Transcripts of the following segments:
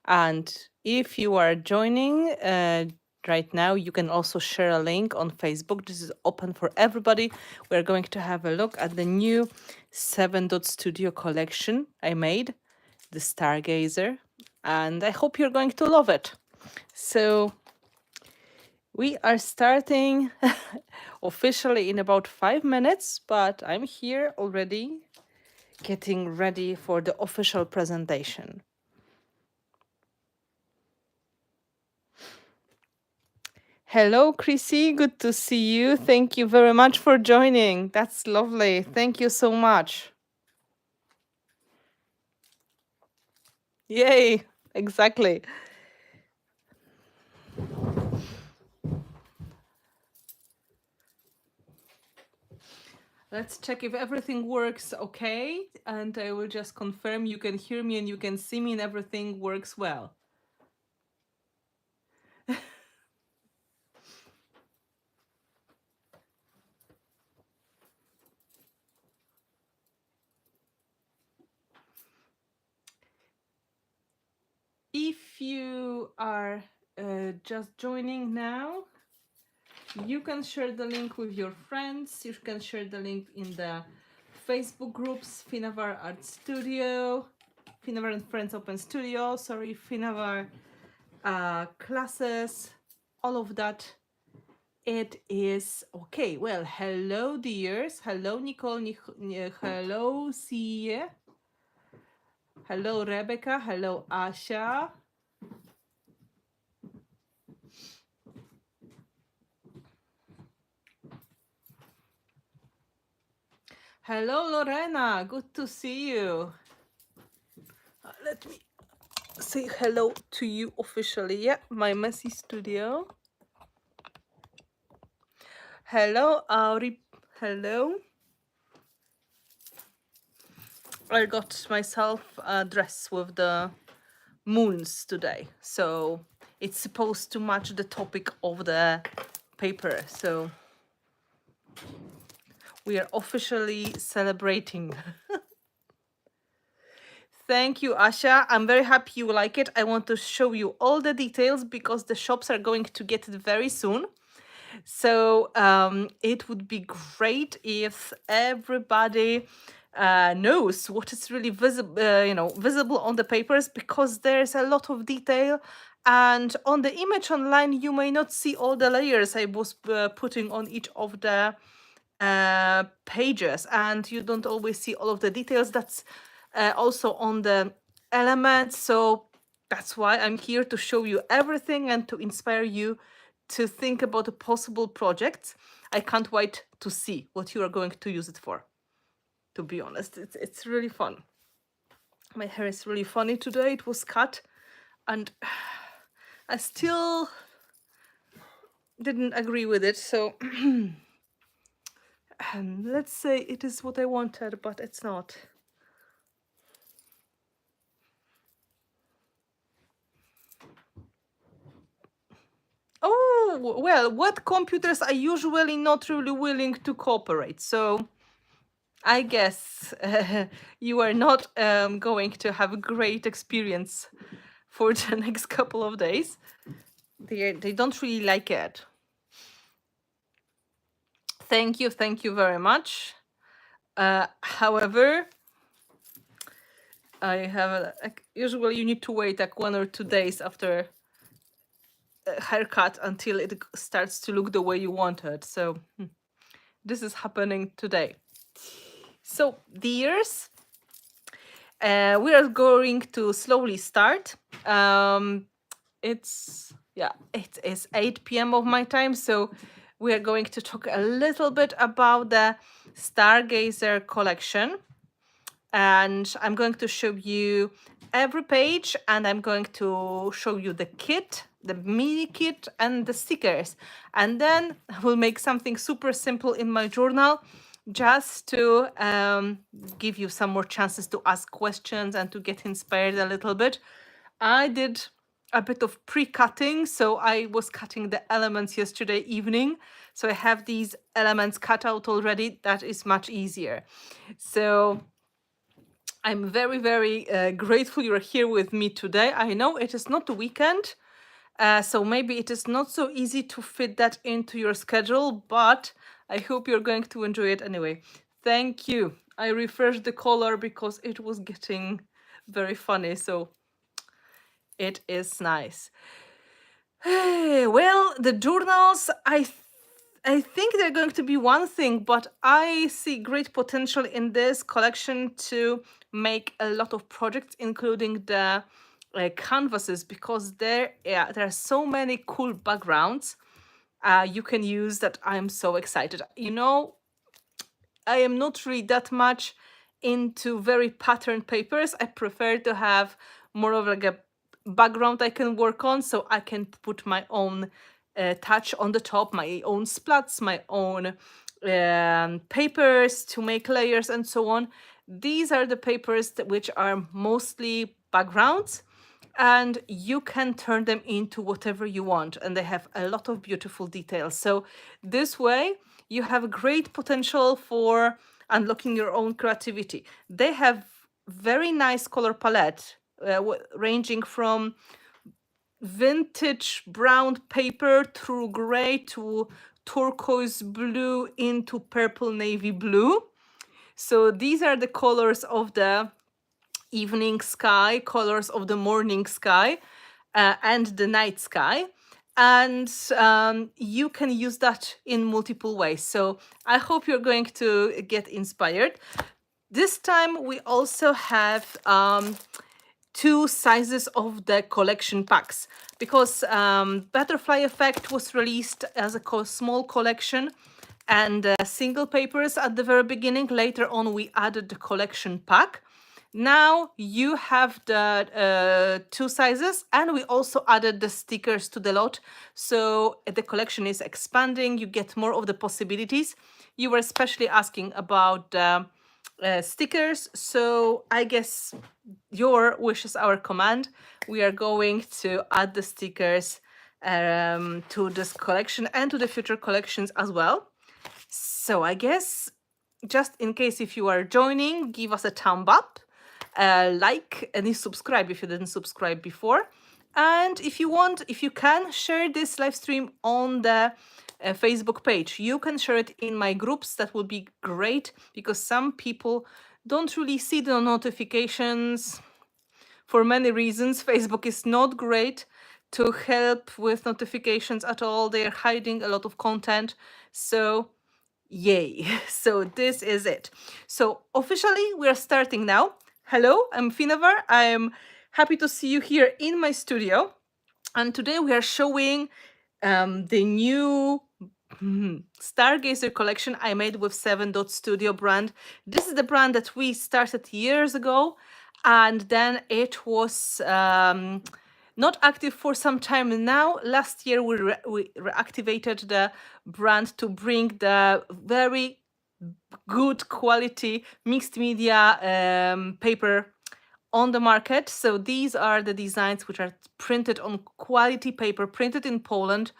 And if you are joining right now, you can also share a link on Facebook. This is open for everybody. We're going to have a look at the new 7 Dot Studio collection I made, the Stargazer, and I hope you're going to love it. So we are starting officially in about 5 minutes, but I'm here already getting ready for the official presentation. Hello, Chrissy. Good to see you. Thank you very much for joining. That's lovely. Thank you so much. Yay. Exactly. Let's check if everything works okay. And I will just confirm you can hear me and you can see me and everything works well. If you are just joining now, you can share the link with your friends. You can share the link in the Facebook groups, Finnabair Art Studio, Finnabair and Friends Open Studio, sorry, Finnabair classes, all of that. It is okay. Well, hello, dears. Hello, Nicole. Hello, Sie. Hello, Rebecca. Hello, Asha. Hello, Lorena. Good to see you. Let me say hello to you officially. Yeah, my messy studio. Hello, Auri. Hello. I got myself a dress with the moons today, so it's supposed to match the topic of the paper. So we are officially celebrating. Thank you, Asha. I'm very happy you like it. I want to show you all the details because the shops are going to get it very soon. So it would be great if everybody knows what is really visible, visible on the papers, because there's a lot of detail. And on the image online, you may not see all the layers I was putting on each of the pages, and you don't always see all of the details. That's also on the elements. So that's why I'm here to show you everything and to inspire you to think about a possible project. I can't wait to see what you are going to use it for. To be honest, it's really fun. My hair is really funny today. It was cut and I still didn't agree with it. So let's say it is what I wanted, but it's not. Oh, well, what computers are usually not really willing to cooperate? So I guess you are not going to have a great experience for the next couple of days. They don't really like it. Thank you very much. However, I have usually you need to wait like 1 or 2 days after a haircut until it starts to look the way you want it. So this is happening today. So dears, we are going to slowly start. It is 8 p.m. of my time, so we are going to talk a little bit about the Stargazer collection. And I'm going to show you every page, and I'm going to show you the kit, the mini kit, and the stickers. And then we'll make something super simple in my journal, just to give you some more chances to ask questions and to get inspired a little bit. I did a bit of pre-cutting, so I was cutting the elements yesterday evening. So I have these elements cut out already. That is much easier. So I'm very, very grateful you're here with me today. I know it is not the weekend, so maybe it is not so easy to fit that into your schedule, but I hope you're going to enjoy it anyway. Thank you. I refreshed the color because it was getting very funny, so it is nice. Well, the journals, I think they're going to be one thing, but I see great potential in this collection to make a lot of projects, including the canvases, because there are so many cool backgrounds you can use that I'm so excited. I am not really that much into very patterned papers. I prefer to have more of like a background I can work on, so I can put my own touch on the top, my own splats, my own papers to make layers and so on. These are the papers which are mostly backgrounds, and you can turn them into whatever you want, and they have a lot of beautiful details. So this way you have a great potential for unlocking your own creativity. They have very nice color palette, ranging from vintage brown paper through gray to turquoise blue into purple navy blue. So these are the colors of the evening sky, colors of the morning sky, and the night sky. And you can use that in multiple ways. So I hope you're going to get inspired. This time we also have two sizes of the collection packs, because Butterfly Effect was released as a small collection and single papers at the very beginning. Later on we added the collection pack. Now you have the two sizes, and we also added the stickers to the lot. So the collection is expanding. You get more of the possibilities. You were especially asking about stickers. So I guess your wish is our command. We are going to add the stickers to this collection and to the future collections as well. So I guess, just in case if you are joining, give us a thumb up, like, and subscribe if you didn't subscribe before. And if you want, if you can, share this live stream on the Facebook page. You can share it in my groups. That would be great, because some people don't really see the notifications for many reasons. Facebook is not great to help with notifications at all. They're hiding a lot of content. So yay. So this is it. So officially we are starting now. Hello, I'm Finnabair. I'm happy to see you here in my studio. And today we are showing the new Stargazer collection I made with 7 Dot Studio brand. This is the brand that we started years ago, and then it was not active for some time now. Last year we reactivated the brand to bring the very good quality mixed media paper on the market. So these are the designs which are printed on quality paper, printed in Poland,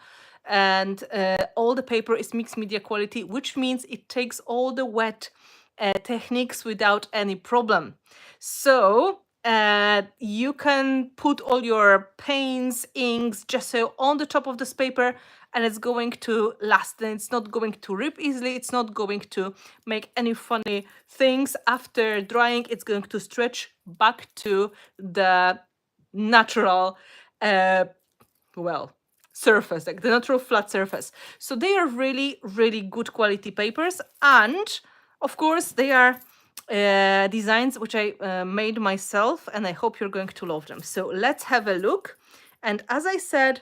and all the paper is mixed media quality, which means it takes all the wet techniques without any problem. So you can put all your paints, inks, gesso on the top of this paper, and it's going to last. And it's not going to rip easily. It's not going to make any funny things. After drying, it's going to stretch back to the natural, surface, like the natural flat surface. So they are really, really good quality papers. And of course, they are designs which I made myself, and I hope you're going to love them. So let's have a look. And as I said,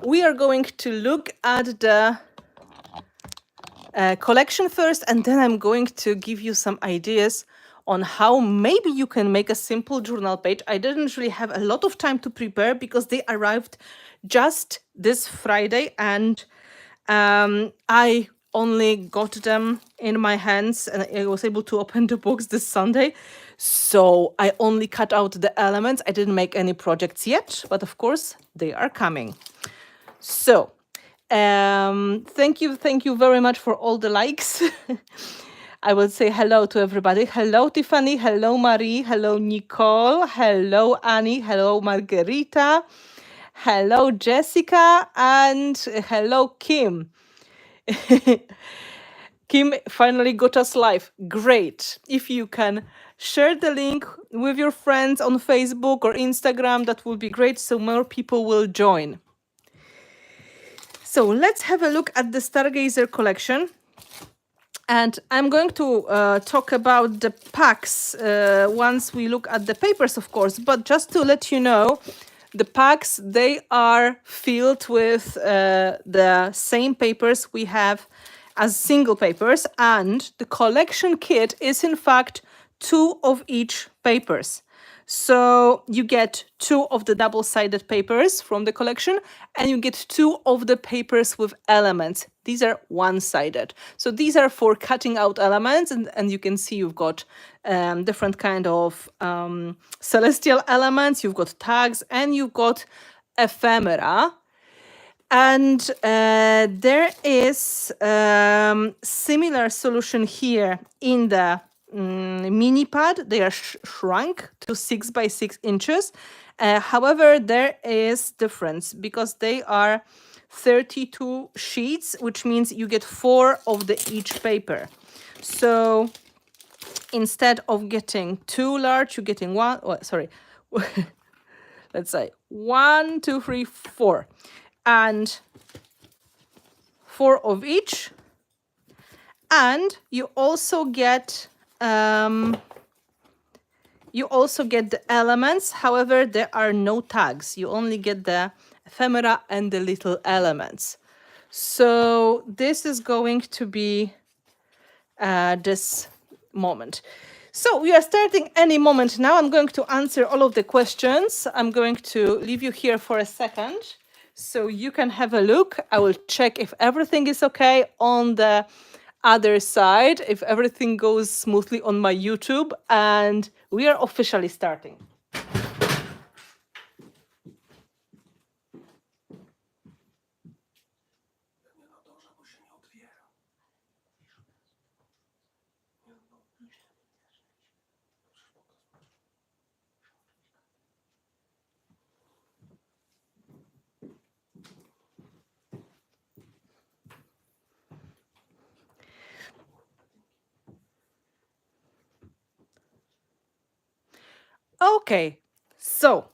we are going to look at the collection first, and then I'm going to give you some ideas on how maybe you can make a simple journal page. I didn't really have a lot of time to prepare because they arrived just this Friday, and I only got them in my hands, and I was able to open the box this Sunday. So I only cut out the elements. I didn't make any projects yet, but of course they are coming. So thank you very much for all the likes. I will say hello to everybody. Hello, Tiffany. Hello, Marie. Hello, Nicole. Hello, Annie. Hello, Margarita. Hello, Jessica. And hello, Kim. Kim finally got us live. Great. If you can share the link with your friends on Facebook or Instagram, that will be great, so more people will join. So let's have a look at the Stargazer collection. And I'm going to talk about the packs once we look at the papers, of course. But just to let you know, the packs, they are filled with the same papers we have as single papers. And the collection kit is, in fact, 2 of each papers. So you get 2 of the double-sided papers from the collection, and you get 2 of the papers with elements. These are one-sided. So these are for cutting out elements, and you can see you've got different kind of celestial elements, you've got tags, and you've got ephemera. And there is similar solution here in the mini pad. They are shrunk to 6 by 6 inches. However, there is difference because they are 32 sheets, which means you get 4 of the each paper. So instead of getting 2 large, you're getting 1. Oh, sorry. Let's say 1, 2, 3, 4, and 4 of each. And you also get the elements. However, there are no tags. You only get the ephemera and the little elements. So this is going to be this moment. So we are starting any moment now. I'm going to answer all of the questions. I'm going to leave you here for a second so you can have a look. I will check if everything is okay on the other side, if everything goes smoothly on my YouTube, and we are officially starting. Okay, so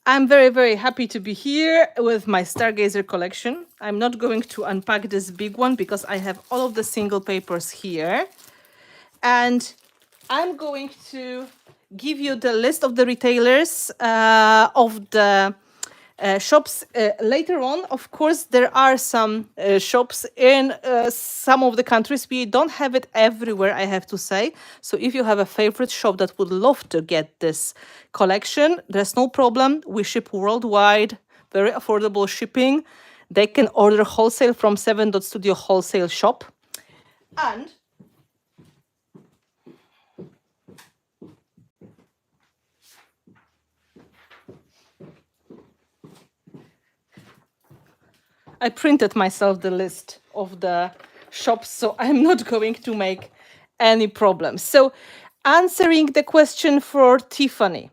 I'm very, very happy to be here with my Stargazer collection. I'm not going to unpack this big one because I have all of the single papers here. And I'm going to give you the list of the retailers of the shops later on. Of course, there are some shops in some of the countries. We don't have it everywhere, I have to say. So if you have a favorite shop that would love to get this collection, there's no problem. We ship worldwide, very affordable shipping. They can order wholesale from 7.studio wholesale shop. And I printed myself the list of the shops, so I'm not going to make any problems. So answering the question for Tiffany,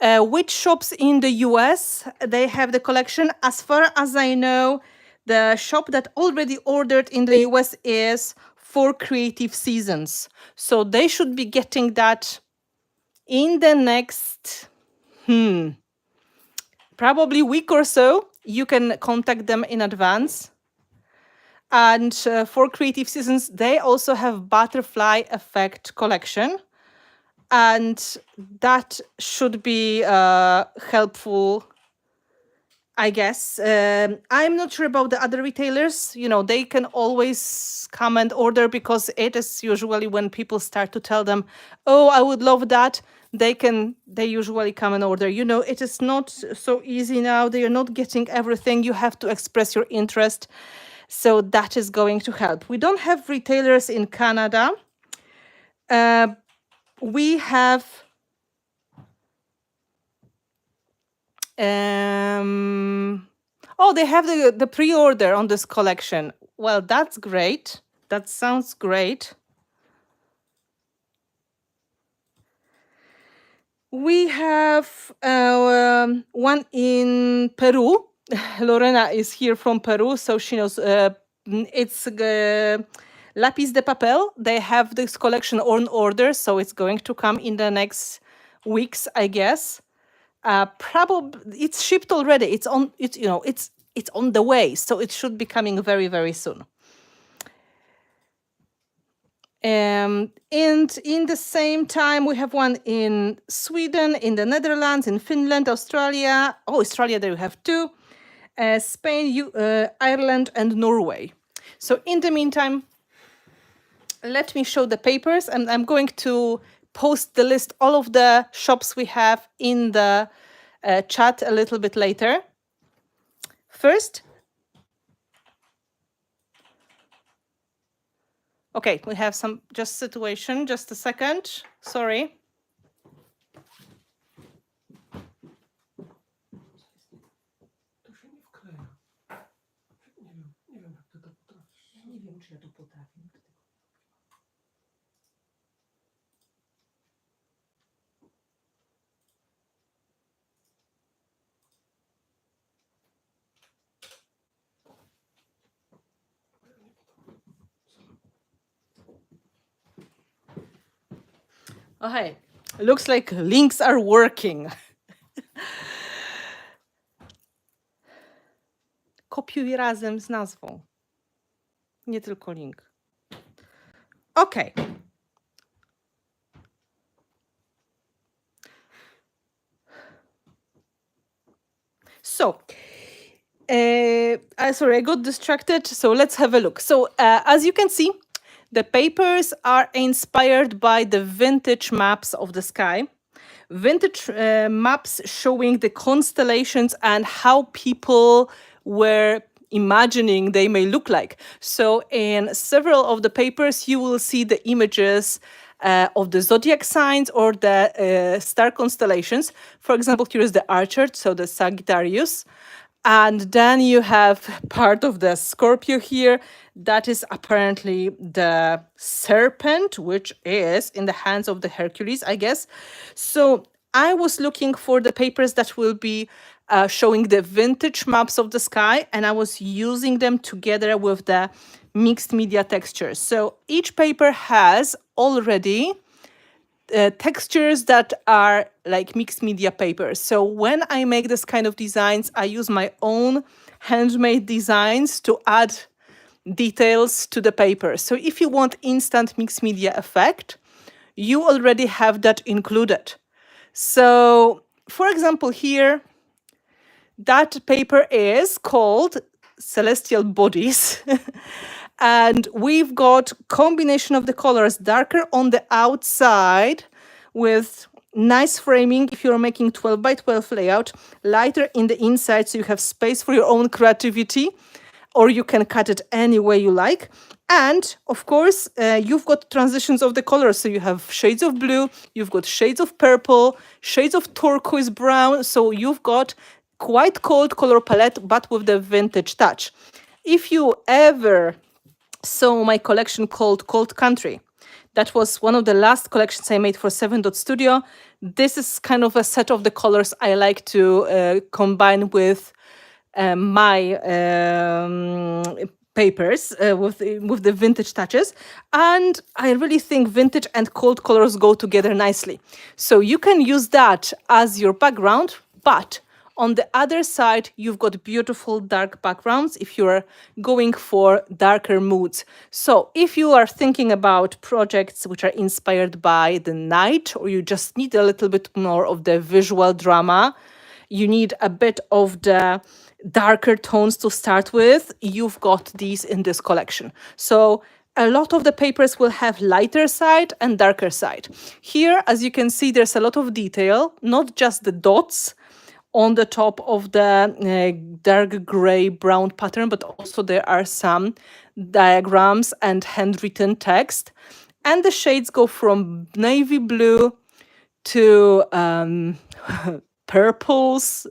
which shops in the US, they have the collection? As far as I know, the shop that already ordered in the US is For Creative Seasons. So they should be getting that in the next, probably week or so. You can contact them in advance. And For Creative Seasons, they also have Butterfly Effect collection. And that should be helpful, I guess. I'm not sure about the other retailers. You know, they can always come and order because it is usually when people start to tell them, oh, I would love that. They usually come and order. You know, it is not so easy now. They are not getting everything. You have to express your interest. So that is going to help. We don't have retailers in Canada. We have oh, they have the pre-order on this collection. Well, that's great. That sounds great. We have one in Peru. Lorena is here from Peru, so she knows. It's Lapis de Papel. They have this collection on order, so it's going to come in the next weeks, I guess. Probably it's shipped already. It's on. It's on the way, so it should be coming very, very soon. And in the same time, we have one in Sweden, in the Netherlands, in Finland, Australia. Oh, Australia, there you have two. Spain, Ireland, and Norway. So in the meantime, let me show the papers, and I'm going to post the list, all of the shops we have in the chat a little bit later. First, okay, we have some just situation, just a second, sorry. Okay, looks like links are working. Kopiuj razem z nazwą. Nie tylko link. Okay. So, sorry, I got distracted. So let's have a look. So as you can see, the papers are inspired by the vintage maps of the sky. Vintage maps showing the constellations and how people were imagining they may look like. So in several of the papers, you will see the images of the zodiac signs or the star constellations. For example, here is the Archer, so the Sagittarius. And then you have part of the Scorpio here. That is apparently the serpent, which is in the hands of the Hercules, I guess. So I was looking for the papers that will be showing the vintage maps of the sky, and I was using them together with the mixed media textures. So each paper has already textures that are like mixed media papers. So when I make this kind of designs, I use my own handmade designs to add details to the paper. So if you want instant mixed media effect, you already have that included. So for example, here, that paper is called Celestial Bodies. And we've got combination of the colors, darker on the outside with nice framing if you're making 12 by 12 layout, lighter in the inside so you have space for your own creativity, or you can cut it any way you like. And of course, you've got transitions of the colors. So you have shades of blue, you've got shades of purple, shades of turquoise brown. So you've got quite cold color palette, but with the vintage touch. If you ever saw my collection called Cold Country, that was one of the last collections I made for 7 Studio. This is kind of a set of the colors I like to combine with my papers with the vintage touches. And I really think vintage and cold colors go together nicely. So you can use that as your background, but on the other side, you've got beautiful dark backgrounds if you're going for darker moods. So if you are thinking about projects which are inspired by the night, or you just need a little bit more of the visual drama, you need a bit of the darker tones to start with, you've got these in this collection. So a lot of the papers will have lighter side and darker side. Here, as you can see, there's a lot of detail, not just the dots on the top of the dark gray brown pattern, but also there are some diagrams and handwritten text. And the shades go from navy blue to purples,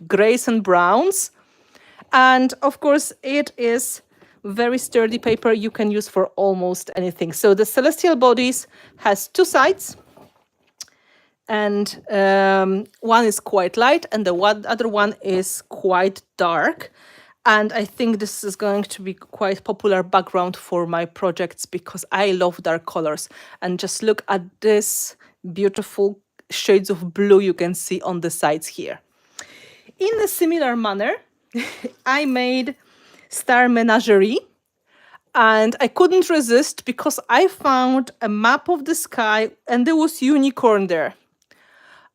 grays and browns. And of course, it is very sturdy paper you can use for almost anything. So the Celestial Bodies has 2 sides. and one is quite light and the other one is quite dark. And I think this is going to be quite popular background for my projects because I love dark colors. And just look at this beautiful shades of blue you can see on the sides here. In a similar manner, I made Star Menagerie. And I couldn't resist because I found a map of the sky and there was unicorn there.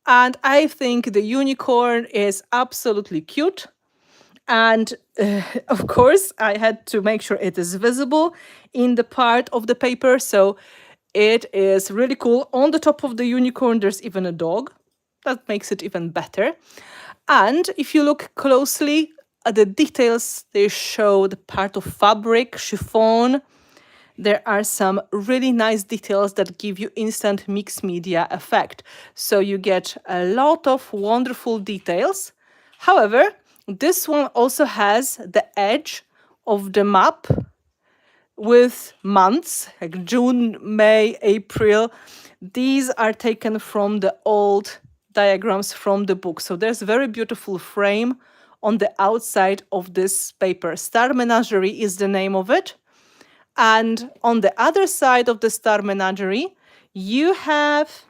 And I think the unicorn is absolutely cute. And of course, I had to make sure it is visible in the part of the paper. So it is really cool. On the top of the unicorn, there's even a dog. That makes it even better. And if you look closely at the details, they show the part of fabric, chiffon. There are some really nice details that give you instant mixed media effect. So you get a lot of wonderful details. However, this one also has the edge of the map with months like June, May, April. These are taken from the old diagrams from the book. So there's a very beautiful frame on the outside of this paper. Star Menagerie is the name of it. And on the other side of the Star Menagerie, you have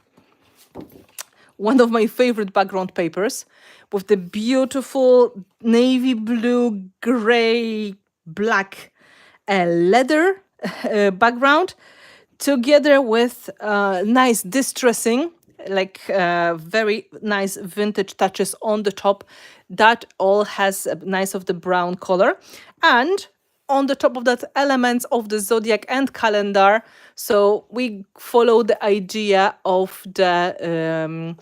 one of my favorite background papers with the beautiful navy blue, gray, black leather background, together with nice distressing, like very nice vintage touches on the top. That all has a nice of the brown color. And on the top of that, elements of the zodiac and calendar. So we follow the idea of the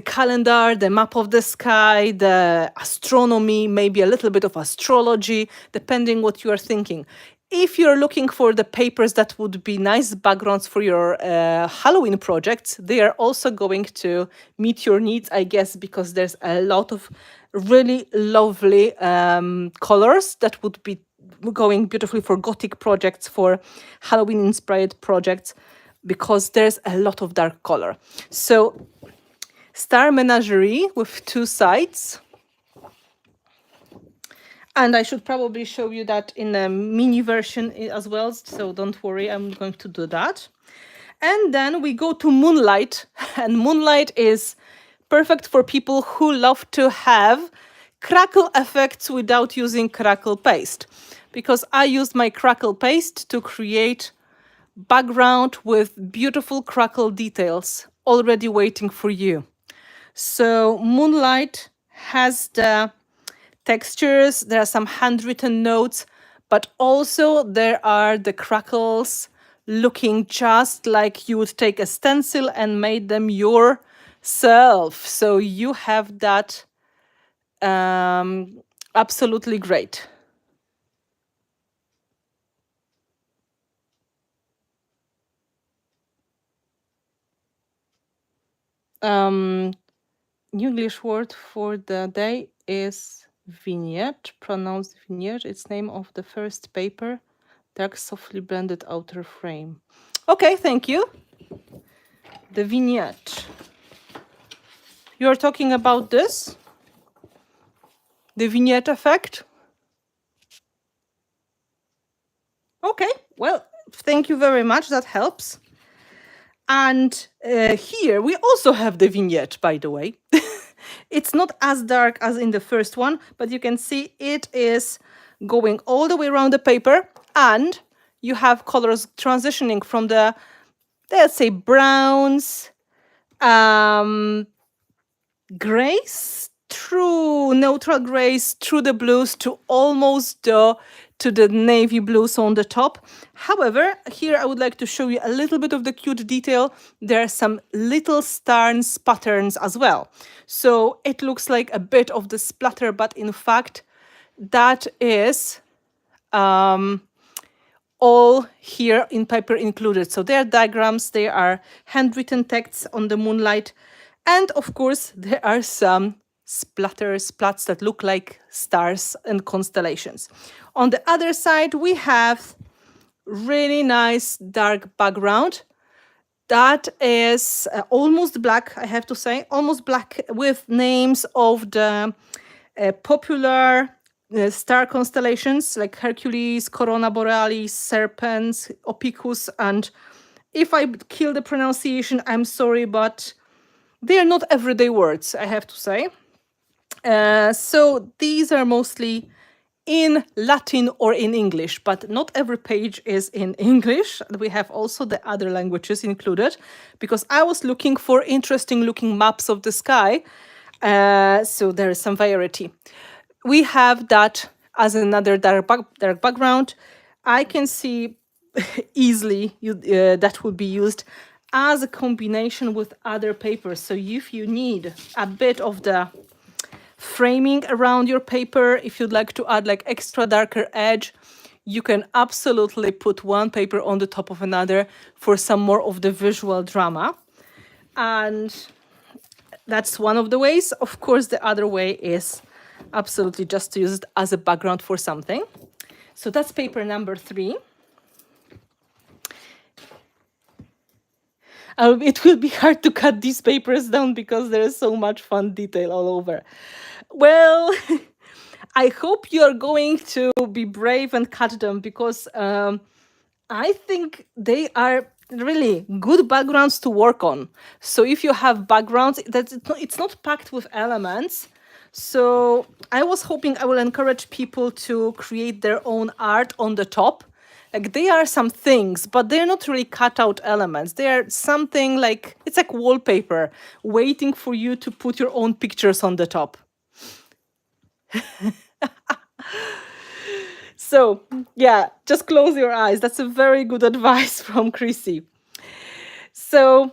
calendar, the map of the sky, the astronomy, maybe a little bit of astrology, depending what you are thinking. If you're looking for the papers that would be nice backgrounds for your Halloween projects, they are also going to meet your needs, I guess, because there's a lot of really lovely colors that would be going beautifully for Gothic projects, for Halloween-inspired projects, because there's a lot of dark color. So Star Menagerie with two sides. And I should probably show you that in a mini version as well, so don't worry, I'm going to do that. And then we go to Moonlight, and Moonlight is perfect for people who love to have crackle effects without using crackle paste, because I used my crackle paste to create background with beautiful crackle details already waiting for you. So Moonlight has the textures, there are some handwritten notes, but also there are the crackles looking just like you would take a stencil and made them yourself. So you have that absolutely great. English word for the day is vignette, pronounced vignette. It's name of the first paper, dark softly blended outer frame. Okay, thank you. The vignette. You're talking about this? The vignette effect? Okay, well, thank you very much. That helps. And here we also have the vignette, by the way. It's not as dark as in the first one, but you can see it is going all the way around the paper, and you have colors transitioning from the, let's say, browns, grays, through neutral grays, through the blues, to almost to the navy blues on the top. However, here I would like to show you a little bit of the cute detail. There are some little stars patterns as well. So it looks like a bit of the splatter, but in fact, that is all here in paper included. So there are diagrams, there are handwritten texts on the Moonlight, and of course, there are some splats that look like stars and constellations. On the other side, we have really nice dark background that is almost black, I have to say, almost black, with names of the popular star constellations like Hercules, Corona Borealis, Serpens, Opicus, and if I kill the pronunciation, I'm sorry, but they are not everyday words, I have to say. So these are mostly in Latin or in English, but not every page is in English. We have also the other languages included, because I was looking for interesting looking maps of the sky. So there is some variety. We have that as another dark background. I can see easily that would be used as a combination with other papers. So if you need a bit of the framing around your paper, if you'd like to add like extra darker edge, you can absolutely put one paper on the top of another for some more of the visual drama. And that's one of the ways. Of course, the other way is absolutely just to use it as a background for something. So that's paper number 3. It will be hard to cut these papers down because there is so much fun detail all over. Well, I hope you're going to be brave and cut them, because I think they are really good backgrounds to work on. So if you have backgrounds, it's not packed with elements. So I was hoping I will encourage people to create their own art on the top. Like, they are some things, but they're not really cut out elements. They are something like, it's like wallpaper waiting for you to put your own pictures on the top. So yeah, just close your eyes. That's a very good advice from Chrissy. So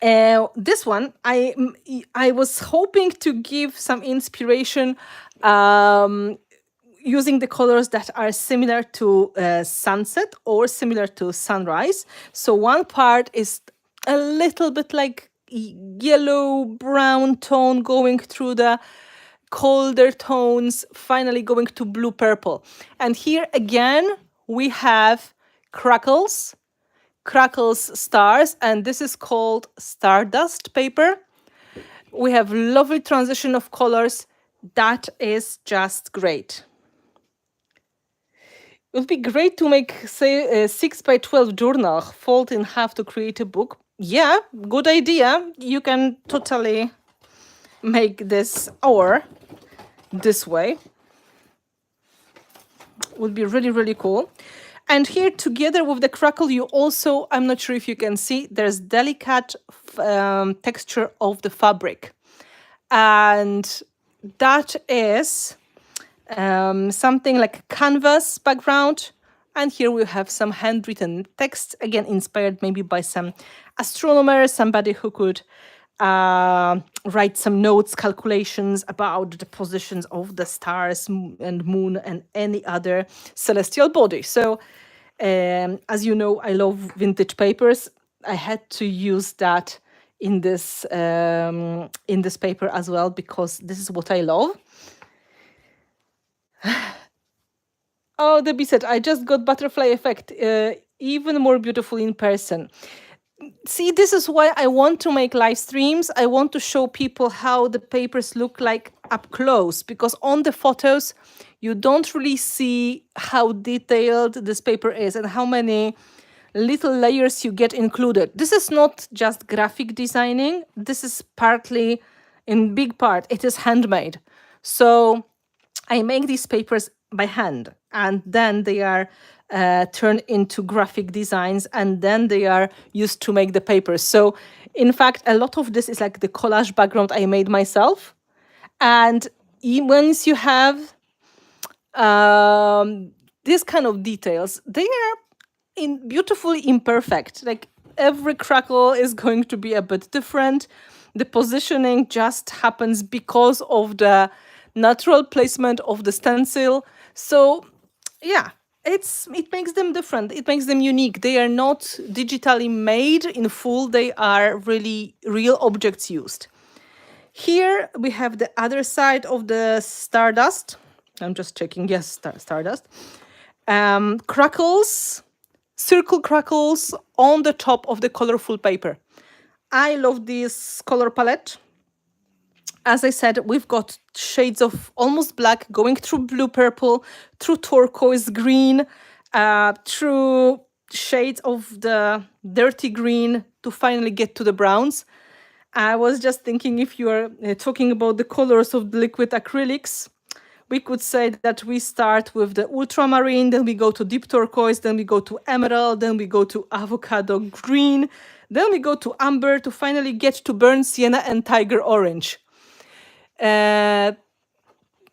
this one, I was hoping to give some inspiration using the colors that are similar to sunset or similar to sunrise. So one part is a little bit like yellow brown tone going through the colder tones, finally going to blue purple. And here again we have crackles stars, and this is called Stardust paper. We have lovely transition of colors. That is just great. It would be great to make, say, a 6x12 journal, fold in half to create a book. Yeah, good idea. You can totally make this, or this way. Would be really, really cool. And here, together with the crackle, you also, I'm not sure if you can see, there's delicate texture of the fabric. And that is something like a canvas background. And here we have some handwritten text, again, inspired maybe by some astronomer, somebody who could write some notes, calculations about the positions of the stars and moon and any other celestial body. So as you know, I love vintage papers. I had to use that in this paper as well, because this is what I love. Oh, Debbie said, I just got butterfly effect, even more beautiful in person. See, this is why I want to make live streams. I want to show people how the papers look like up close, because on the photos, you don't really see how detailed this paper is and how many little layers you get included. This is not just graphic designing. This is partly, in big part, it is handmade. So I make these papers by hand, and then they are turned into graphic designs, and then they are used to make the papers. So in fact, a lot of this is like the collage background I made myself. And once you have these kind of details, they are beautifully imperfect. Like, every crackle is going to be a bit different. The positioning just happens because of the natural placement of the stencil. So yeah, it makes them different. It makes them unique. They are not digitally made in full. They are really real objects used. Here we have the other side of the Stardust. I'm just checking. Yes, Stardust. Crackles, circle crackles on the top of the colorful paper. I love this color palette. As I said, we've got shades of almost black going through blue purple, through turquoise green, through shades of the dirty green to finally get to the browns. I was just thinking, if you are talking about the colors of the liquid acrylics, we could say that we start with the ultramarine, then we go to deep turquoise, then we go to emerald, then we go to avocado green, then we go to amber to finally get to burnt sienna and tiger orange.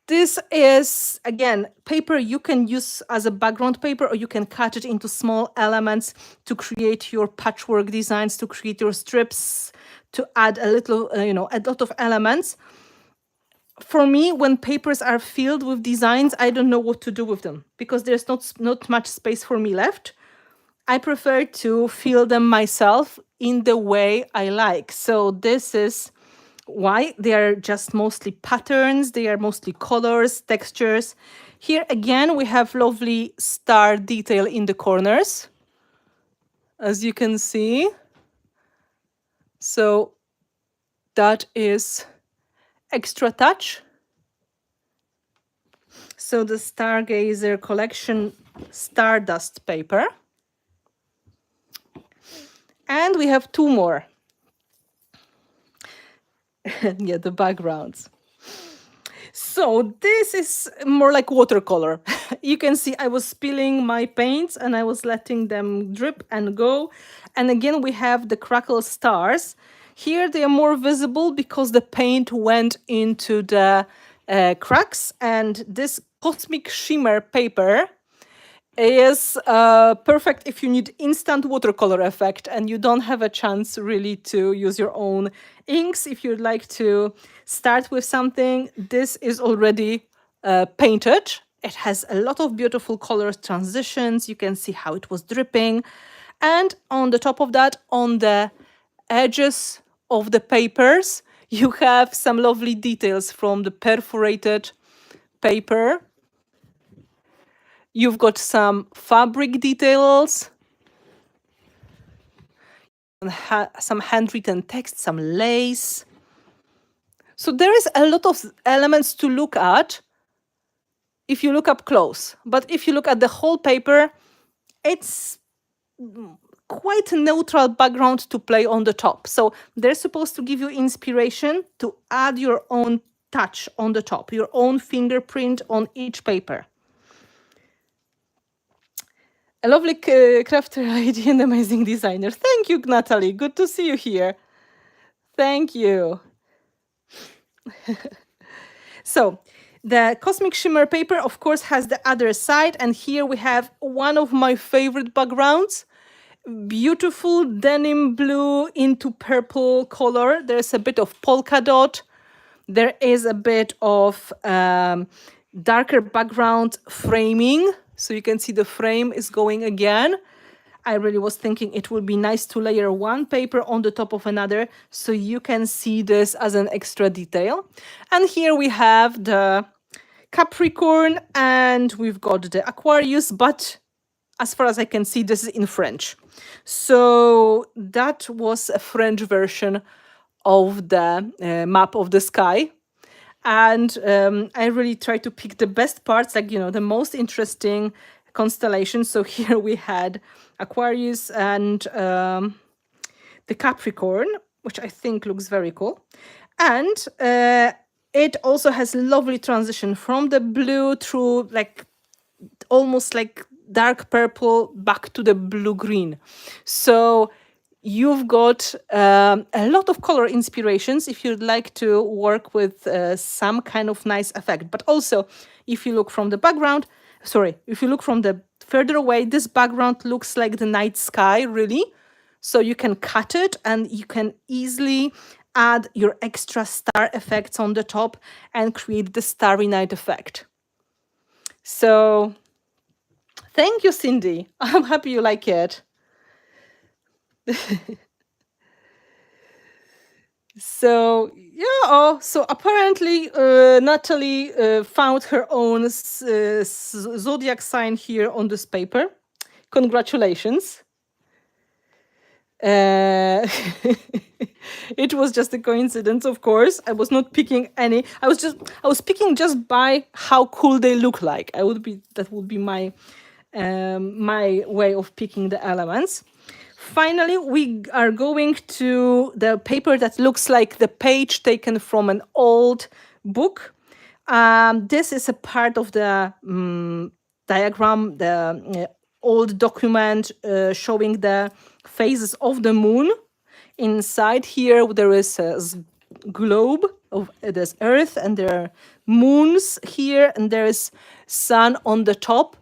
This is, again, paper you can use as a background paper, or you can cut it into small elements to create your patchwork designs, to create your strips, to add a little, a lot of elements. For me, when papers are filled with designs, I don't know what to do with them because there's not much space for me left. I prefer to fill them myself in the way I like. So this is why they are just mostly patterns. They are mostly colors, textures. Here again, we have lovely star detail in the corners, as you can see. So that is extra touch. So the Stargazer collection Stardust paper. And we have two more. Yeah, the backgrounds. So this is more like watercolor. You can see I was spilling my paints and I was letting them drip and go. And again, we have the crackle stars. Here they are more visible because the paint went into the cracks, and this cosmic shimmer paper is perfect if you need instant watercolor effect and you don't have a chance really to use your own inks. If you'd like to start with something, this is already painted. It has a lot of beautiful color transitions. You can see how it was dripping. And on the top of that, on the edges of the papers, you have some lovely details from the perforated paper. You've got some fabric details, some handwritten text, some lace. So there is a lot of elements to look at if you look up close. But if you look at the whole paper, it's quite a neutral background to play on the top. So they're supposed to give you inspiration to add your own touch on the top, your own fingerprint on each paper. A lovely crafter lady and amazing designer. Thank you, Natalie. Good to see you here. Thank you. So the Cosmic Shimmer paper, of course, has the other side. And here we have one of my favorite backgrounds. Beautiful denim blue into purple color. There's a bit of polka dot. There is a bit of darker background framing. So you can see the frame is going again. I really was thinking it would be nice to layer one paper on the top of another so you can see this as an extra detail. And here we have the Capricorn and we've got the Aquarius, but as far as I can see, this is in French. So that was a French version of the map of the sky. And I really try to pick the best parts, like, the most interesting constellations. So here we had Aquarius and the Capricorn, which I think looks very cool. And it also has lovely transition from the blue through almost like dark purple back to the blue-green. So you've got a lot of color inspirations if you'd like to work with some kind of nice effect. But also, if you look from the background, if you look from the further away, this background looks like the night sky, really. So you can cut it and you can easily add your extra star effects on the top and create the starry night effect. So thank you, Cindy. I'm happy you like it. So yeah, so apparently Natalie found her own zodiac sign here on this paper. Congratulations. It was just a coincidence, of course. I was not picking any. I was picking just by how cool they look like. That would be my my way of picking the elements. Finally, we are going to the paper that looks like the page taken from an old book. This is a part of the diagram, the old document showing the phases of the moon. Inside here, there is a globe of there's Earth, and there are moons here, and there is sun on the top.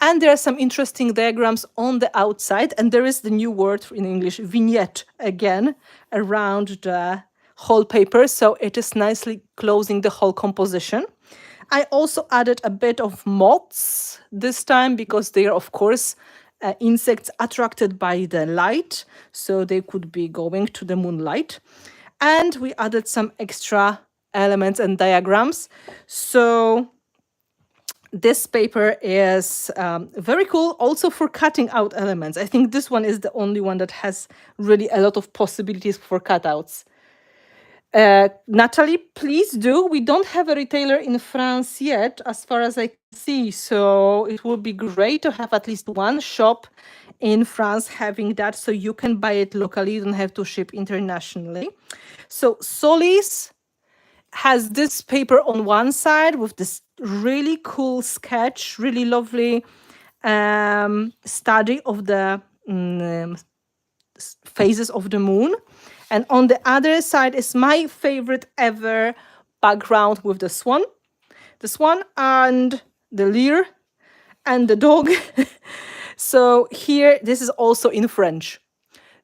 And there are some interesting diagrams on the outside, and there is the new word in English, vignette, again, around the whole paper, so it is nicely closing the whole composition. I also added a bit of moths this time because they are, of course, insects attracted by the light, so they could be going to the moonlight. And we added some extra elements and diagrams. So this paper is very cool also for cutting out elements. I think this one is the only one that has really a lot of possibilities for cutouts. Natalie, please do. We don't have a retailer in France yet, as far as I can see. So it would be great to have at least one shop in France having that, so you can buy it locally. You don't have to ship internationally. So Solis has this paper on one side with this really cool sketch, really lovely study of the phases of the moon. And on the other side is my favorite ever background with the swan and the leer and the dog. So here, this is also in French.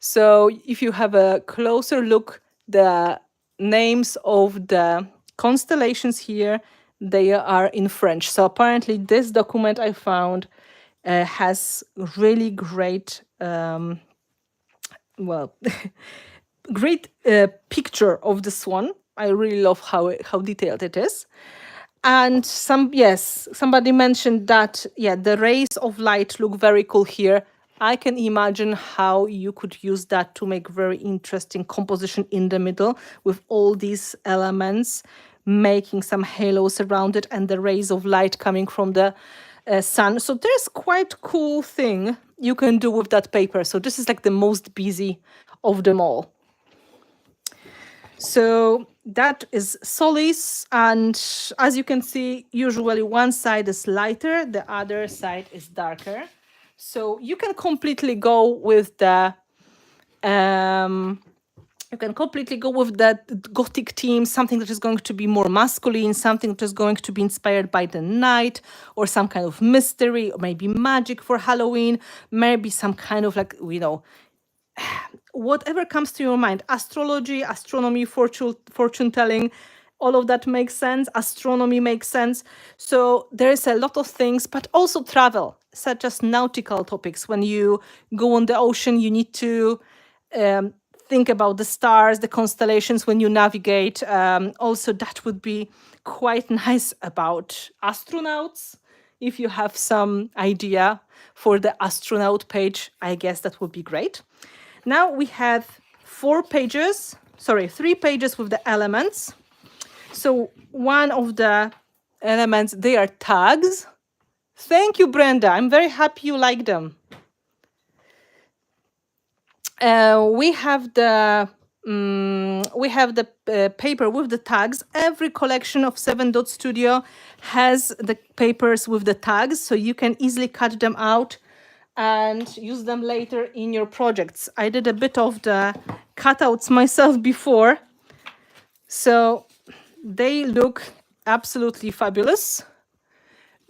So if you have a closer look, the names of the constellations here, they are in French. So apparently this document I found has really great, great picture of the swan. I really love how detailed it is. And somebody mentioned that, the rays of light look very cool here. I can imagine how you could use that to make very interesting composition in the middle with all these elements, making some halos around it and the rays of light coming from the sun. So there's quite cool thing you can do with that paper. So this is like the most busy of them all. So that is Solis, and as you can see, usually one side is lighter, the other side is darker. So you can completely go with the Gothic theme, something that is going to be more masculine, something that is going to be inspired by the night, or some kind of mystery, or maybe magic for Halloween, maybe some kind of whatever comes to your mind. Astrology, astronomy, fortune telling, all of that makes sense. Astronomy makes sense. So there is a lot of things, but also travel, such as nautical topics. When you go on the ocean, you need to think about the stars, the constellations when you navigate. Also, that would be quite nice about astronauts. If you have some idea for the astronaut page, I guess that would be great. Now we have 3 pages with the elements. So one of the elements, they are tags. Thank you, Brenda. I'm very happy you like them. We have the paper with the tags. Every collection of 7 Dot Studio has the papers with the tags, so you can easily cut them out and use them later in your projects. I did a bit of the cutouts myself before, so they look absolutely fabulous.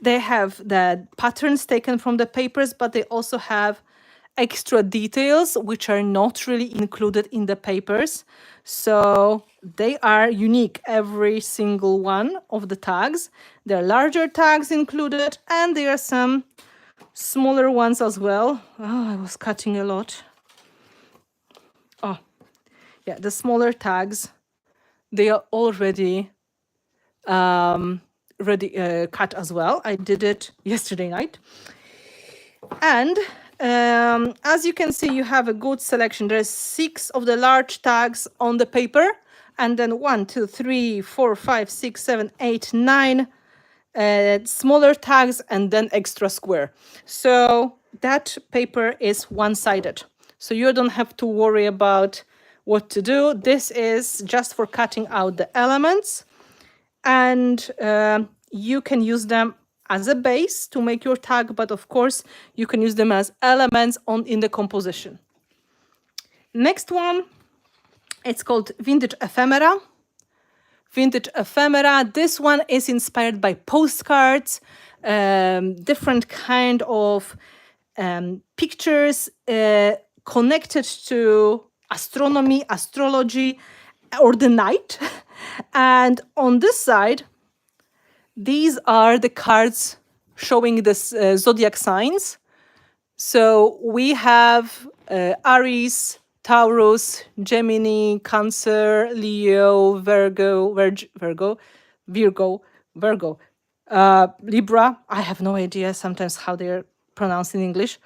They have the patterns taken from the papers, but they also have extra details which are not really included in the papers. So they are unique, every single one of the tags. There are larger tags included, and there are some smaller ones as well. Oh, I was cutting a lot. Oh, yeah, the smaller tags, they are already cut as well. I did it yesterday night. And As you can see, you have a good selection. There's 6 of the large tags on the paper, and then 1, 2, 3, 4, 5, 6, 7, 8, 9 smaller tags, and then extra square. So that paper is one-sided. So you don't have to worry about what to do. This is just for cutting out the elements, and you can use them as a base to make your tag, but of course you can use them as elements in the composition. Next one, it's called Vintage Ephemera. Vintage Ephemera, this one is inspired by postcards, different kind of pictures connected to astronomy, astrology, or the night. And on this side, these are the cards showing the zodiac signs. So we have Aries, Taurus, Gemini, Cancer, Leo, Virgo, Libra. I have no idea sometimes how they're pronounced in English.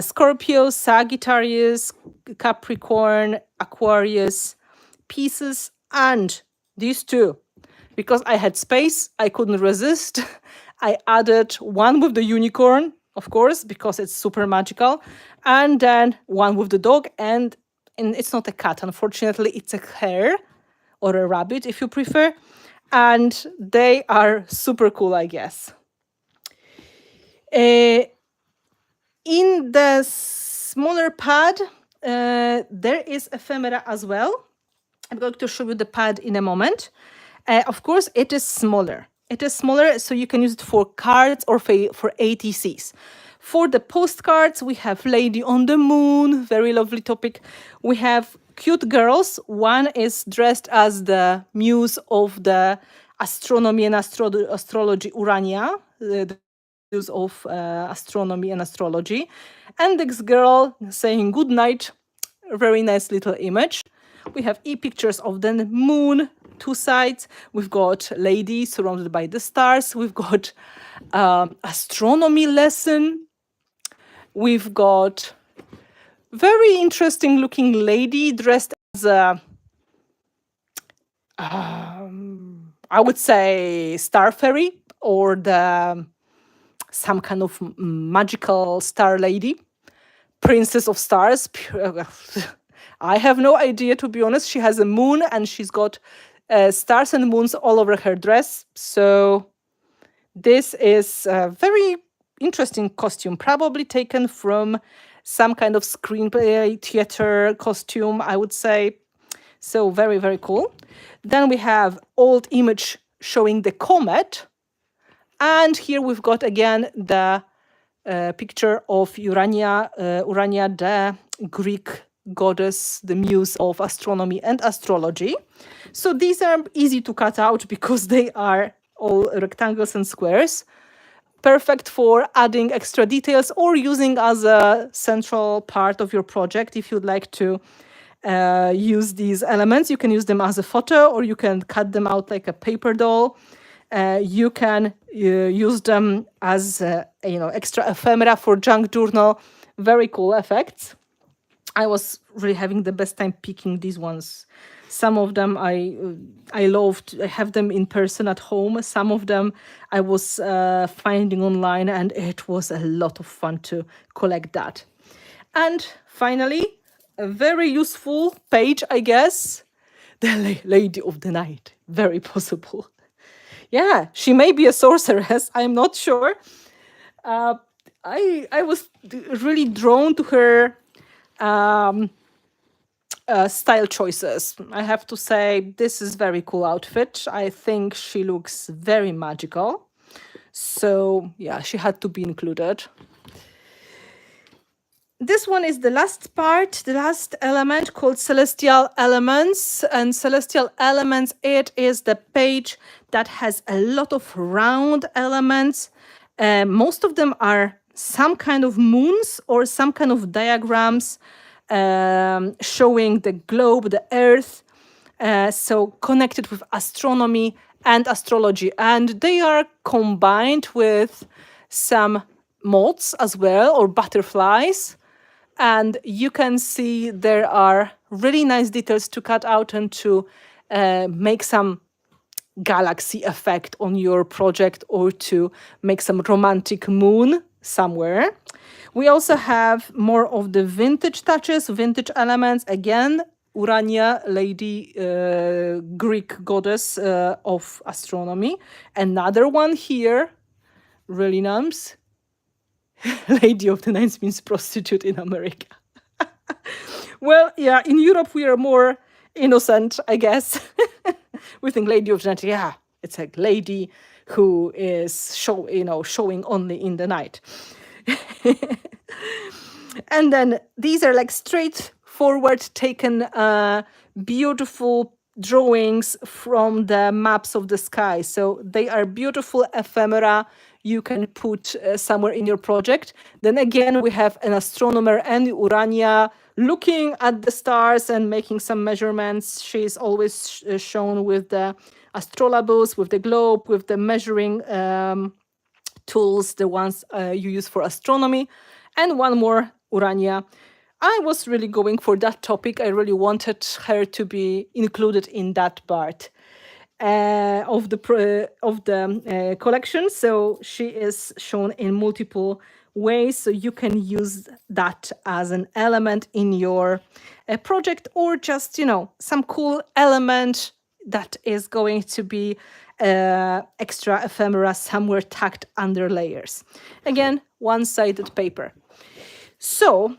Scorpio, Sagittarius, Capricorn, Aquarius, Pisces, and these two. Because I had space, I couldn't resist. I added one with the unicorn, of course, because it's super magical, and then one with the dog, and it's not a cat, unfortunately, it's a hare or a rabbit if you prefer, and they are super cool, I guess. In the smaller pad, there is ephemera as well. I'm going to show you the pad in a moment. Of course, it is smaller. It is smaller, so you can use it for cards or for ATCs. For the postcards, we have Lady on the Moon, very lovely topic. We have cute girls. One is dressed as the muse of the astronomy and astrology, Urania, the muse of astronomy and astrology. And this girl saying good night, very nice little image. We have pictures of the moon, 2 sides. We've got lady surrounded by the stars. We've got astronomy lesson. We've got very interesting looking lady dressed as a, I would say, star fairy or some kind of magical star lady, princess of stars. I have no idea, to be honest. She has a moon and she's got stars and moons all over her dress. So this is a very interesting costume, probably taken from some kind of screenplay theater costume, I would say. So very, very cool. Then we have old image showing the comet. And here we've got again the picture of Urania, the Greek goddess, the muse of astronomy and astrology. So these are easy to cut out because they are all rectangles and squares. Perfect for adding extra details or using as a central part of your project. If you'd like to use these elements, you can use them as a photo or you can cut them out like a paper doll. You can use them as extra ephemera for junk journal. Very cool effects. I was really having the best time picking these ones. Some of them I loved. I have them in person at home. Some of them I was finding online, and it was a lot of fun to collect that. And finally, a very useful page, I guess, the Lady of the Night. Very possible. Yeah, she may be a sorceress. I'm not sure. I was really drawn to her style choices. I have to say, this is very cool outfit. I think she looks very magical. So yeah, she had to be included. This one is the last part, the last element called Celestial Elements. And Celestial Elements, it is the page that has a lot of round elements. Most of them are some kind of moons or some kind of diagrams showing the globe, the earth, so connected with astronomy and astrology. And they are combined with some moths as well, or butterflies. And you can see there are really nice details to cut out and to make some galaxy effect on your project, or to make some romantic moon somewhere. We also have more of the vintage touches, vintage elements. Again, Urania, lady, Greek goddess of astronomy. Another one here, really nice. Lady of the Nines means prostitute in America. Well, yeah, in Europe we are more innocent, I guess. We think Lady of the Night, yeah, it's a lady who is showing only in the night. And then these are like straightforward taken beautiful drawings from the maps of the sky. So they are beautiful ephemera you can put somewhere in your project. Then again, we have an astronomer and Urania looking at the stars and making some measurements. She's always shown with the astrolabus, with the globe, with the measuring tools, the ones you use for astronomy. And one more, Urania. I was really going for that topic. I really wanted her to be included in that part of the collection. So she is shown in multiple ways. So you can use that as an element in your project, or just, some cool element that is going to be extra ephemera somewhere tucked under layers. Again, one-sided paper. So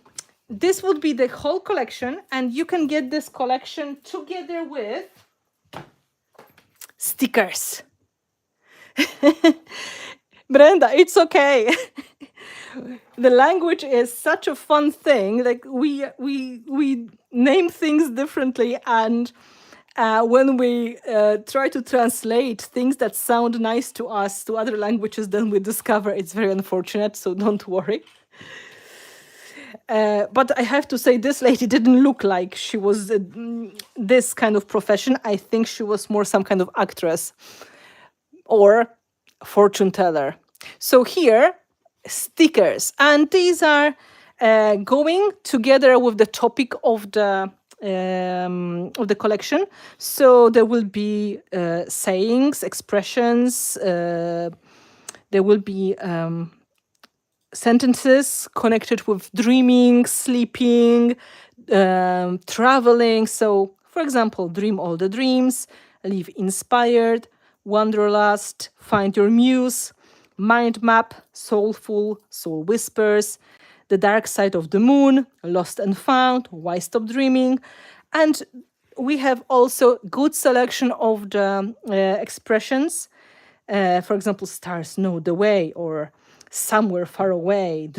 this would be the whole collection, and you can get this collection together with stickers. Brenda, it's okay. The language is such a fun thing. Like we name things differently, and when we try to translate things that sound nice to us to other languages, then we discover it's very unfortunate. So don't worry. But I have to say, this lady didn't look like she was this kind of profession. I think she was more some kind of actress or fortune teller. So here, stickers, and these are going together with the topic of the collection. So there will be sayings, expressions. There will be sentences connected with dreaming, sleeping, traveling. So, for example, dream all the dreams, live inspired, wanderlust, find your muse, mind map, soulful, soul whispers, the dark side of the moon, lost and found, why stop dreaming. And we have also good selection of the expressions. For example, stars know the way, or somewhere far away,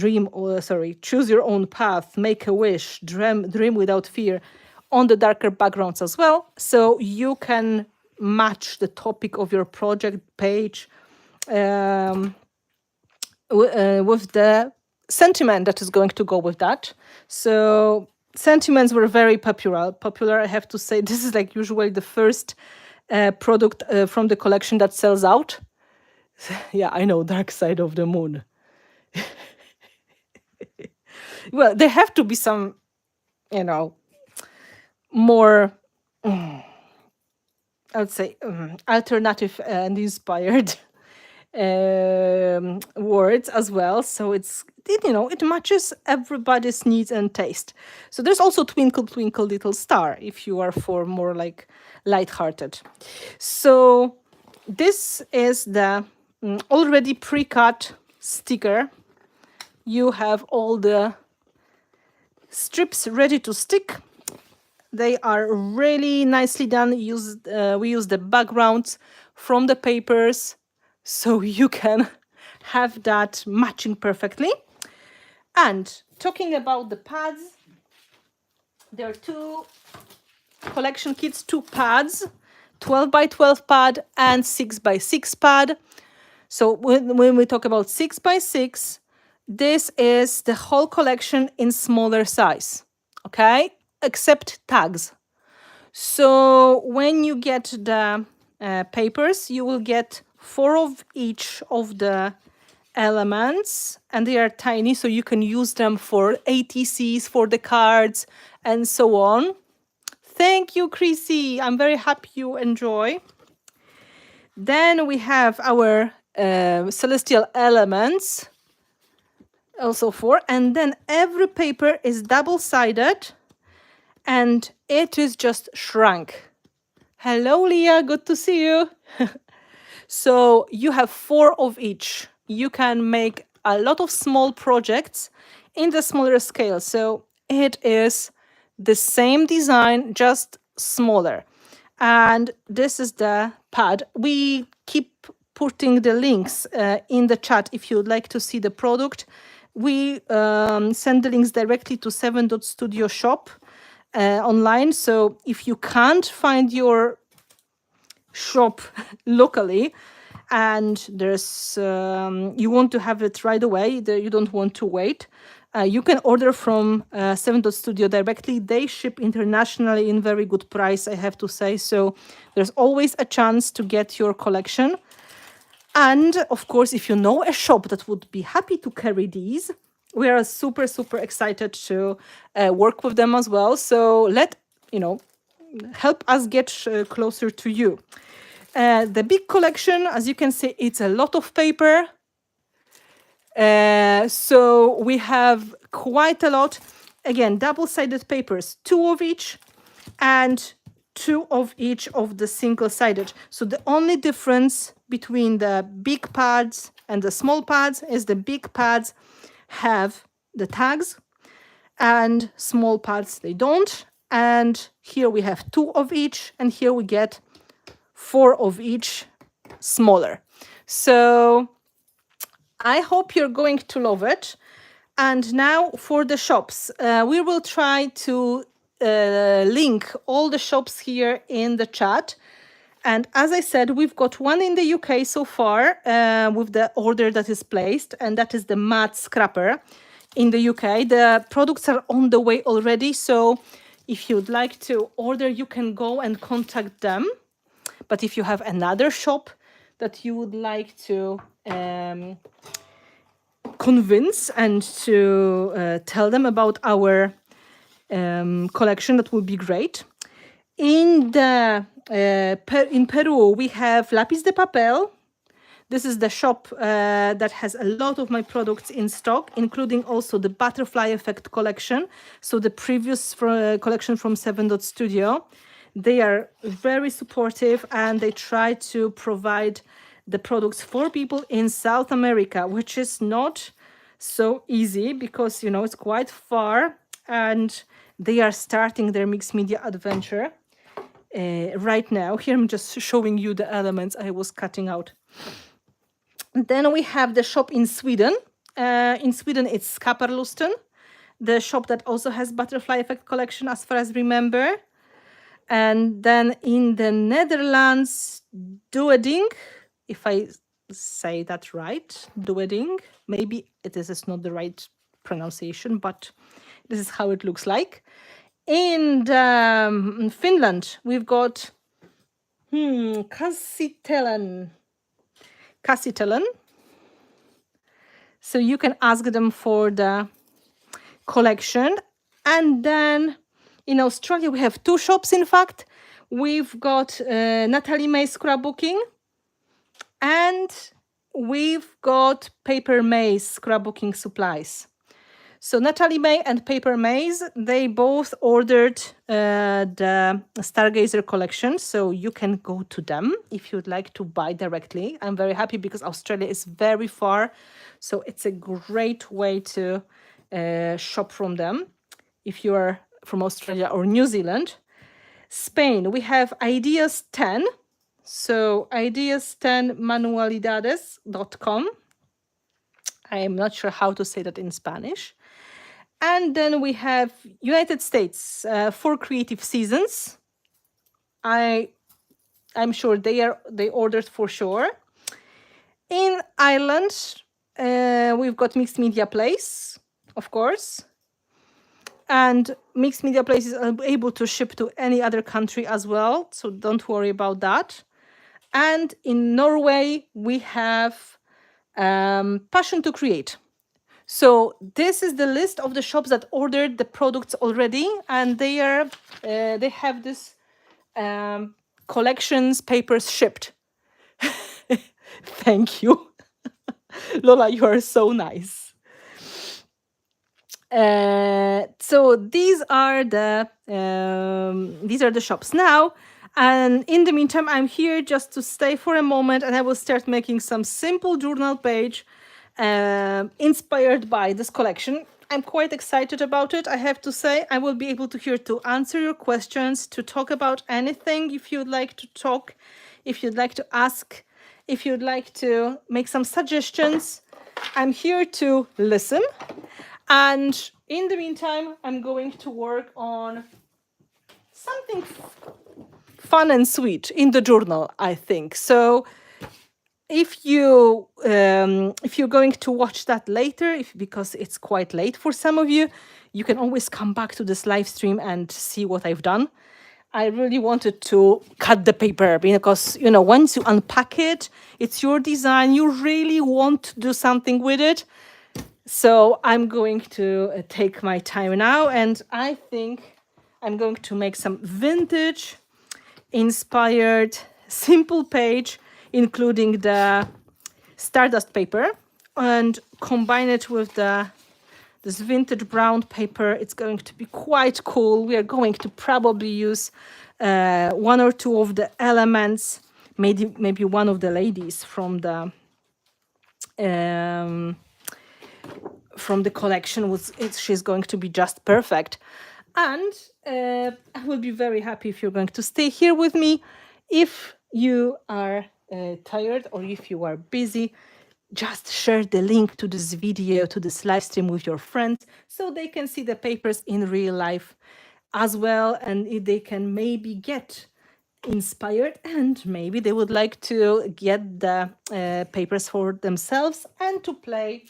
choose your own path, make a wish, dream without fear, on the darker backgrounds as well. So you can match the topic of your project page with the sentiment that is going to go with that. So sentiments were very popular. I have to say, this is like usually the first product from the collection that sells out. Yeah, I know, dark side of the moon. Well, there have to be some, more, I would say, alternative and inspired words as well. So it matches everybody's needs and taste. So there's also Twinkle, Twinkle, Little Star, if you are for more like lighthearted. So this is the already pre-cut sticker. You have all the strips ready to stick. They are really nicely done. We use the backgrounds from the papers, so you can have that matching perfectly. And talking about the pads, there are two collection kits, two pads, 12 by 12 pad and 6 by 6 pad. So when we talk about 6 by 6, this is the whole collection in smaller size, okay? Except tags. So when you get the papers, you will get 4 of each of the elements, and they are tiny, so you can use them for ATCs, for the cards, and so on. Thank you, Chrissy. I'm very happy you enjoy. Then we have our celestial elements, also for, and then every paper is double-sided, and it is just shrunk. Hello, Leah. Good to see you. So you have 4 of each. You can make a lot of small projects in the smaller scale. So it is the same design, just smaller. And this is the pad. We keep putting the links in the chat if you would like to see the product. We send the links directly to 7.studio shop online. So if you can't find your shop locally and there's you want to have it right away, you don't want to wait, you can order from 7.studio directly. They ship internationally in very good price, I have to say, so there's always a chance to get your collection. And of course, if you know a shop that would be happy to carry these, we are super excited to work with them as well. So help us get closer to you. The big collection, as you can see, it's a lot of paper. So we have quite a lot. Again, double-sided papers, 2 of each, and 2 of each of the single-sided. So the only difference between the big pads and the small pads is the big pads have the tags and small pads they don't. And here we have 2 of each, and here we get 4 of each smaller. So I hope you're going to love it. And now for the shops, we will try to link all the shops here in the chat. And as I said, we've got one in the UK so far with the order that is placed, and that is the matte scrapper in the UK. The products are on the way already, so if you'd like to order, you can go and contact them. But if you have another shop that you would like to convince and to tell them about our collection, that would be great. In Peru, we have Lápiz de papel. This is the shop that has a lot of my products in stock, including also the butterfly effect collection. So the previous collection from 7.studio. They are very supportive and they try to provide the products for people in South America, which is not so easy because, it's quite far, and they are starting their mixed media adventure right now. Here I'm just showing you the elements I was cutting out. Then we have the shop in Sweden. In Sweden, it's Skaparlusten, the shop that also has butterfly effect collection, as far as I remember. And then in the Netherlands, doeading, if I say that right, doeading, maybe this is not the right pronunciation, but this is how it looks like. In Finland, we've got Käsitellen. So you can ask them for the collection. And then in Australia, we have 2 shops, in fact. We've got Natalie Scrapbooking, and we've got Papermaze scrapbooking supplies. So Natalie May and Papermaze, they both ordered the Stargazer collection, so you can go to them if you'd like to buy directly. I'm very happy because Australia is very far, so it's a great way to shop from them if you are from Australia or New Zealand. Spain, we have Ideas 10, so ideas10manualidades.com. I am not sure how to say that in Spanish. And then we have United States for Creative Seasons. I'm sure they ordered for sure. In Ireland, we've got Mixed Media Place, of course. And Mixed Media Place is able to ship to any other country as well, so don't worry about that. And in Norway, we have Passion to Create. So this is the list of the shops that ordered the products already, and they have this collections papers shipped. Thank you. Lola, you are so nice. So these are the shops now, and in the meantime I'm here just to stay for a moment, and I will start making some simple journal page inspired by this collection. I'm quite excited about it, I have to say. I will be able to answer your questions, to talk about anything if you'd like to talk, if you'd like to ask, if you'd like to make some suggestions. I'm here to listen. And in the meantime, I'm going to work on something fun and sweet in the journal, I think. So if you're going to watch that later, because it's quite late for some of you, you can always come back to this live stream and see what I've done. I really wanted to cut the paper because, once you unpack it, it's your design. You really want to do something with it. So I'm going to take my time now, and I think I'm going to make some vintage inspired simple page, including the Stardust paper, and combine it with this vintage brown paper. It's going to be quite cool. We are going to probably use one or two of the elements, maybe one of the ladies from the collection. She's going to be just perfect. And I will be very happy if you're going to stay here with me. If you are tired or if you are busy, just share the link to this video, to this live stream with your friends, so they can see the papers in real life as well, and they can maybe get inspired, and maybe they would like to get the papers for themselves and to play.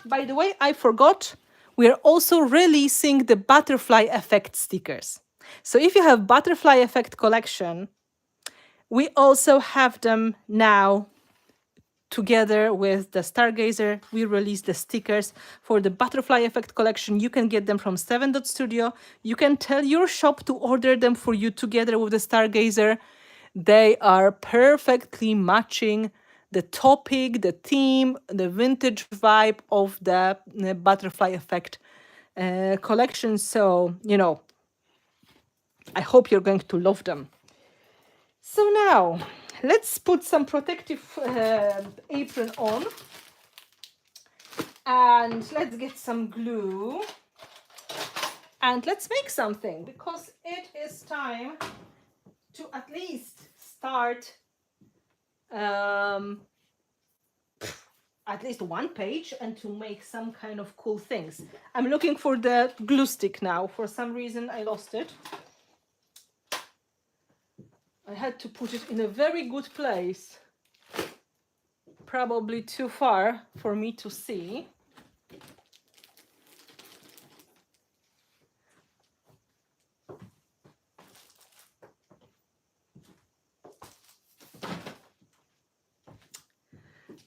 By the way, I forgot, we are also releasing the butterfly effect stickers. So if you have butterfly effect collection, we also have them now. Together with the Stargazer, we release the stickers for the butterfly effect collection. You can get them from 7.studio. You can tell your shop to order them for you together with the Stargazer. They are perfectly matching the topic, the theme, the vintage vibe of the butterfly effect collection. So, I hope you're going to love them. So now, let's put some protective apron on, and let's get some glue, and let's make something, because it is time to at least start at least one page and to make some kind of cool things. I'm looking for the glue stick now. For some reason I lost it. I had to put it in a very good place, probably too far for me to see.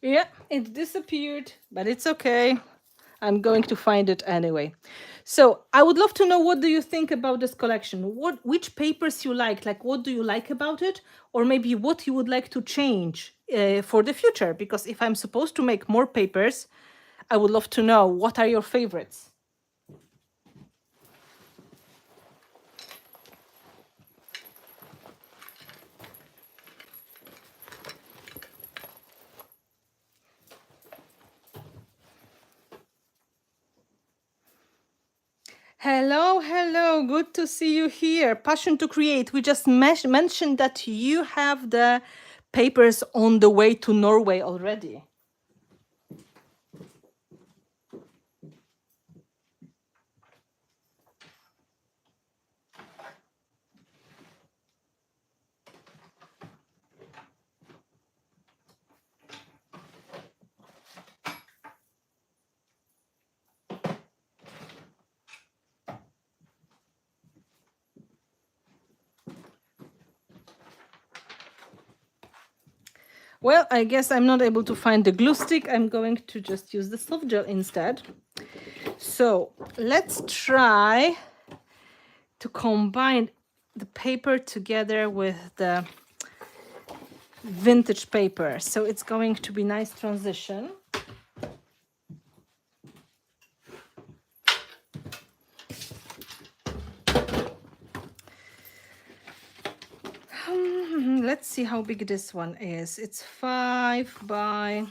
Yeah, it disappeared, but it's okay. I'm going to find it anyway. So I would love to know, what do you think about this collection? Which papers you like what do you like about it? Or maybe what you would like to change for the future? Because if I'm supposed to make more papers, I would love to know, what are your favorites? Hello, good to see you here. Passion to Create. We just mentioned that you have the papers on the way to Norway already. Well, I guess I'm not able to find the glue stick. I'm going to just use the soft gel instead. So let's try to combine the paper together with the vintage paper. So it's going to be nice transition. Let's see how big this one is. It's 5 by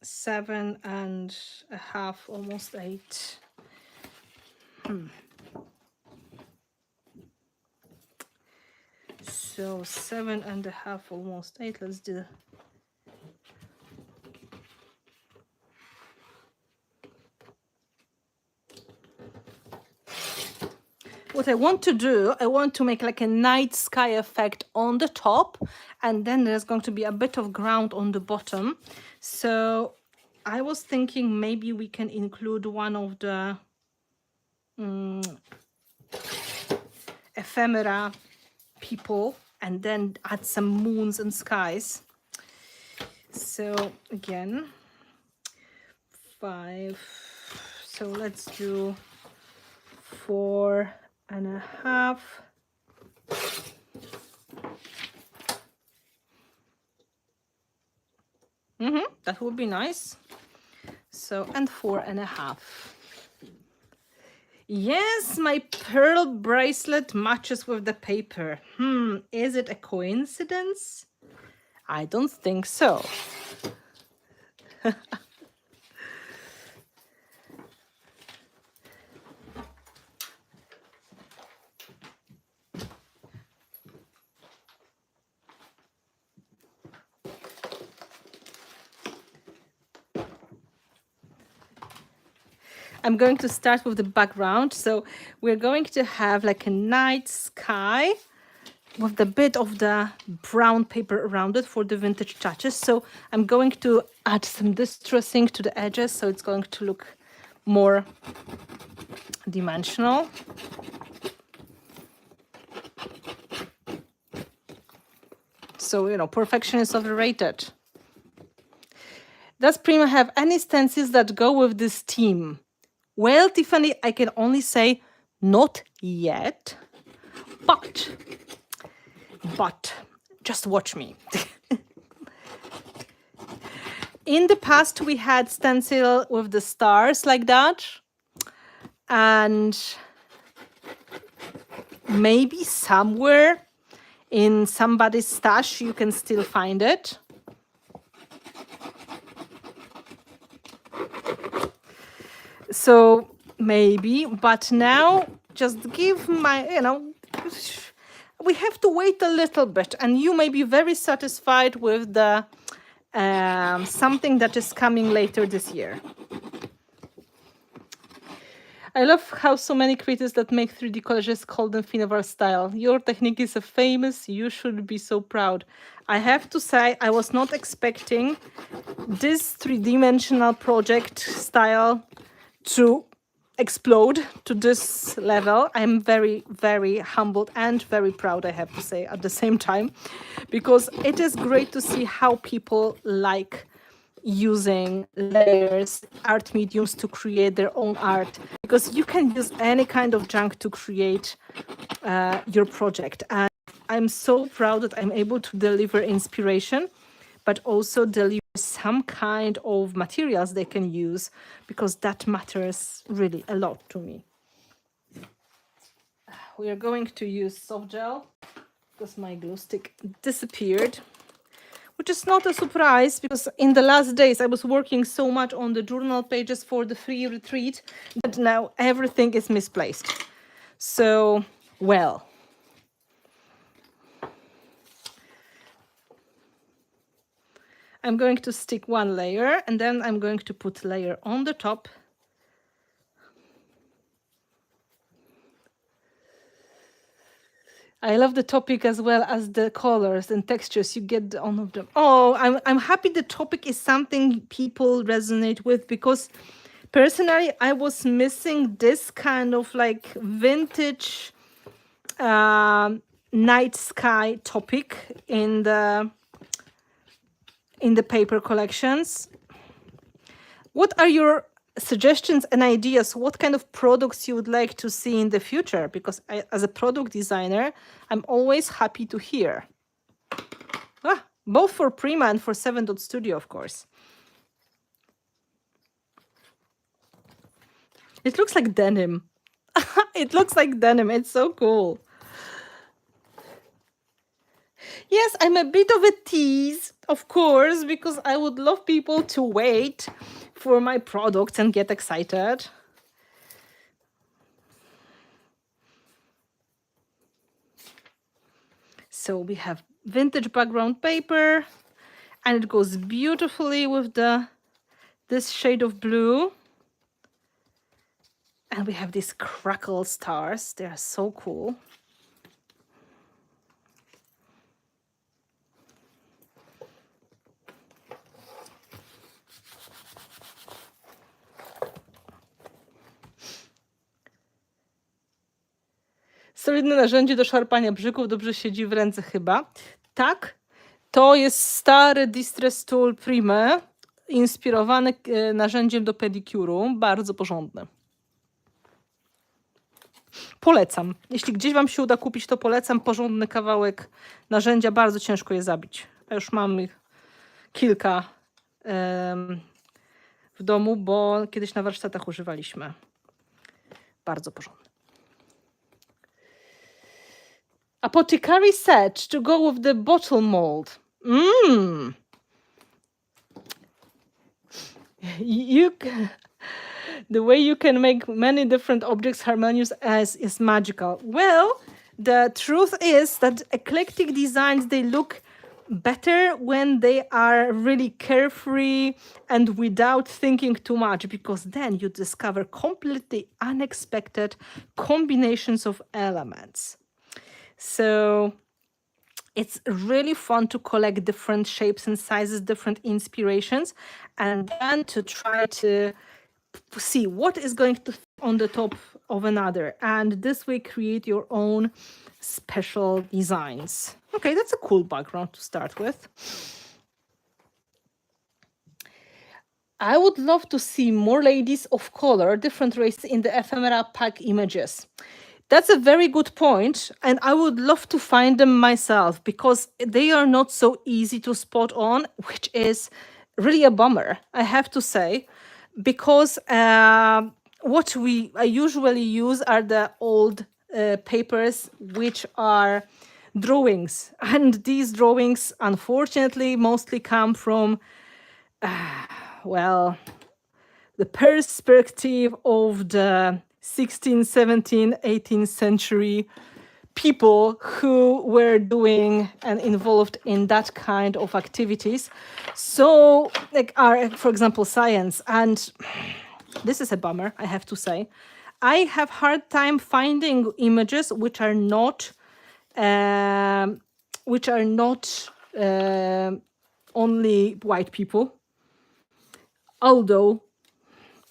7.5, almost 8. So 7.5, almost 8. Let's do. What I want to do, I want to make like a night sky effect on the top, and then there's going to be a bit of ground on the bottom. So I was thinking maybe we can include one of the ephemera people and then add some moons and skies. So again, 5. So let's do 4.5. That would be nice. So, and 4.5. Yes, my pearl bracelet matches with the paper. Is it a coincidence? I don't think so. I'm going to start with the background. So we're going to have like a night sky with a bit of the brown paper around it for the vintage touches. So I'm going to add some distressing to the edges, so it's going to look more dimensional. So, you know, perfection is overrated. Does Prima have any stencils that go with this theme? Well, Tiffany, I can only say not yet, but just watch me. In the past, we had stencil with the stars like that, and maybe somewhere in somebody's stash you can still find it. So maybe, but now just give my, you know, we have to wait a little bit, and you may be very satisfied with the something that is coming later this year. I love how so many creators that make 3D collages call them Finnabair style. Your technique is famous. You should be so proud. I have to say, I was not expecting this three-dimensional project style to explode to this level. I'm very, very humbled and very proud, I have to say, at the same time, because it is great to see how people like using layers, art mediums to create their own art, because you can use any kind of junk to create your project. And I'm so proud that I'm able to deliver inspiration, but also deliver some kind of materials they can use, because that matters really a lot to me. We are going to use soft gel because my glue stick disappeared, which is not a surprise because in the last days I was working so much on the journal pages for the free retreat that now everything is misplaced. So, well, I'm going to stick one layer and then I'm going to put layer on the top. I love the topic as well as the colors and textures you get on of them. Oh, I'm happy the topic is something people resonate with, because personally I was missing this kind of like vintage night sky topic in the in the paper collections. What are your suggestions and ideas? What kind of products you would like to see in the future? Because as a product designer, I'm always happy to hear. Both for Prima and for 7 Dot Studio, of course. It looks like denim. It looks like denim. It's so cool. Yes, I'm a bit of a tease, of course, because I would love people to wait for my products and get excited. So we have vintage background paper, and it goes beautifully with this shade of blue. And we have these crackle stars. They are so cool. Solidne narzędzie do szarpania brzyków, dobrze siedzi w ręce chyba. Tak, to jest stary Distress Tool Prime, inspirowany narzędziem do pedikuru, bardzo porządny. Polecam. Jeśli gdzieś wam się uda kupić, to polecam. Porządny kawałek narzędzia, bardzo ciężko je zabić. Ja już mam ich kilka w domu, bo kiedyś na warsztatach używaliśmy. Bardzo porządny. Apothecary set to go with the bottle mold. The way you can make many different objects harmonious is magical. Well, the truth is that eclectic designs, they look better when they are really carefree and without thinking too much, because then you discover completely unexpected combinations of elements. So it's really fun to collect different shapes and sizes, different inspirations, and then to try to see what is going to fit on the top of another. And this way create your own special designs. Okay, that's a cool background to start with. I would love to see more ladies of color, different races in the ephemera pack images. That's a very good point, and I would love to find them myself because they are not so easy to spot on, which is really a bummer, I have to say, because what I usually use are the old papers, which are drawings, and these drawings, unfortunately, mostly come from, well, the perspective of the 16th, 17th, 18th century people who were doing and involved in that kind of activities. So, like, for example, science. And this is a bummer, I have to say. I have hard time finding images which are not only white people. Although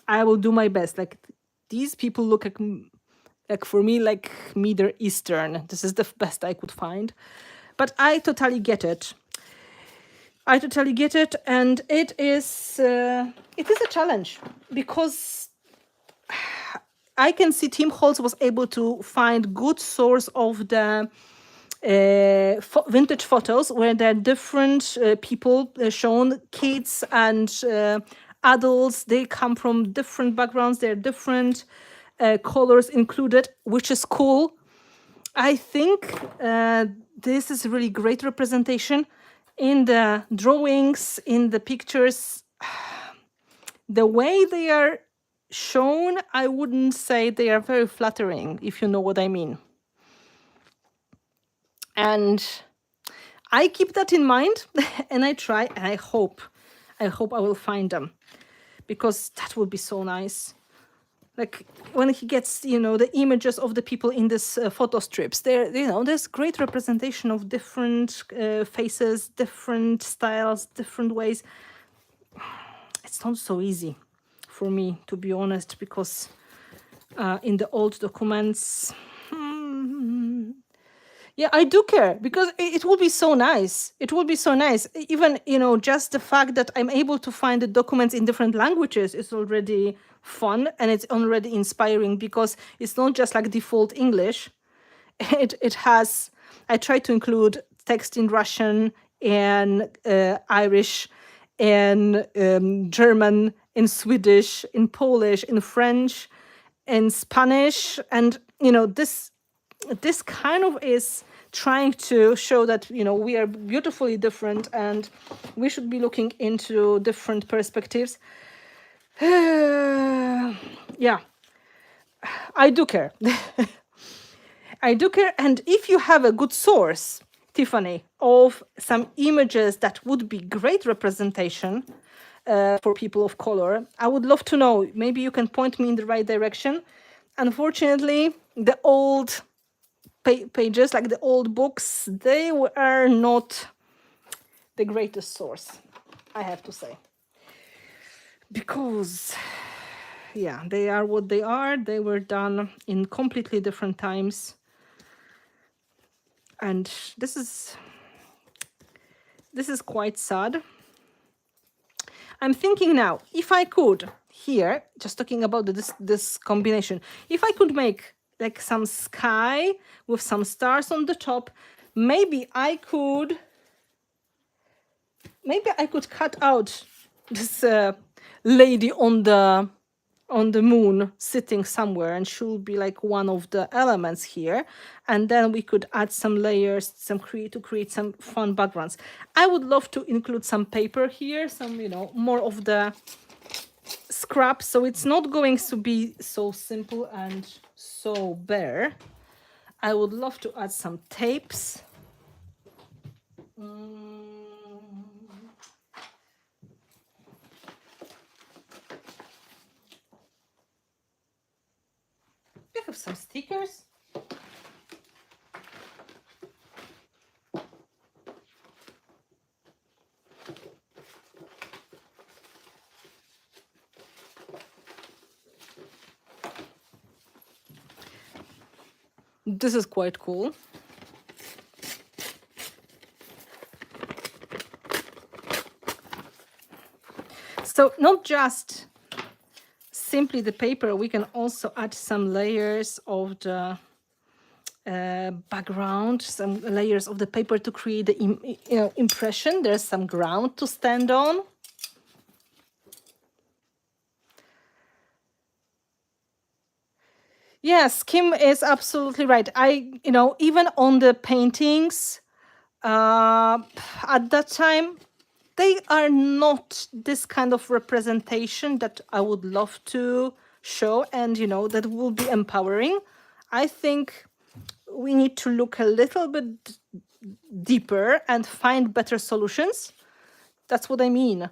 I will do my best. Like, these people look like for me, like Middle Eastern. This is the best I could find. But I totally get it. And it is a challenge because I can see Tim Holtz was able to find good source of the vintage photos where there are different people shown, kids and adults. They come from different backgrounds. There are different colors included, which is cool. I think this is really great representation in the drawings, in the pictures. The way they are shown, I wouldn't say they are very flattering, if you know what I mean. And I keep that in mind, and I try, and I hope I will find them, because that would be so nice. Like when he gets, the images of the people in this photo strips, there's great representation of different faces, different styles, different ways. It's not so easy for me, to be honest, because in the old documents, Yeah, I do care because it will be so nice. It will be so nice. Even, just the fact that I'm able to find the documents in different languages is already fun, and it's already inspiring because it's not just like default English. It has, I try to include text in Russian and Irish and German, in Swedish, in Polish, in French, in Spanish, and this kind of is trying to show that we are beautifully different, and we should be looking into different perspectives. Yeah, I do care. I do care. And if you have a good source, Tiffany, of some images that would be great representation for people of color, I would love to know. Maybe you can point me in the right direction. Unfortunately, the old pages, like the old books, they are not the greatest source, I have to say. Because, yeah, they are what they are. They were done in completely different times. And this is quite sad. I'm thinking now, if I could, here, just talking about this combination, if I could make like some sky with some stars on the top, maybe I could cut out this lady on the moon sitting somewhere, and she'll be like one of the elements here, and then we could add some layers, to create some fun backgrounds. I would love to include some paper here, some more of the scraps, so it's not going to be so simple and so bare. I would love to add some tapes. We have some stickers. This is quite cool. So not just simply the paper, we can also add some layers of the background, some layers of the paper to create the impression. There's some ground to stand on. Yes, Kim is absolutely right. Even on the paintings, at that time, they are not this kind of representation that I would love to show, and that will be empowering. I think we need to look a little bit deeper and find better solutions. That's what I mean.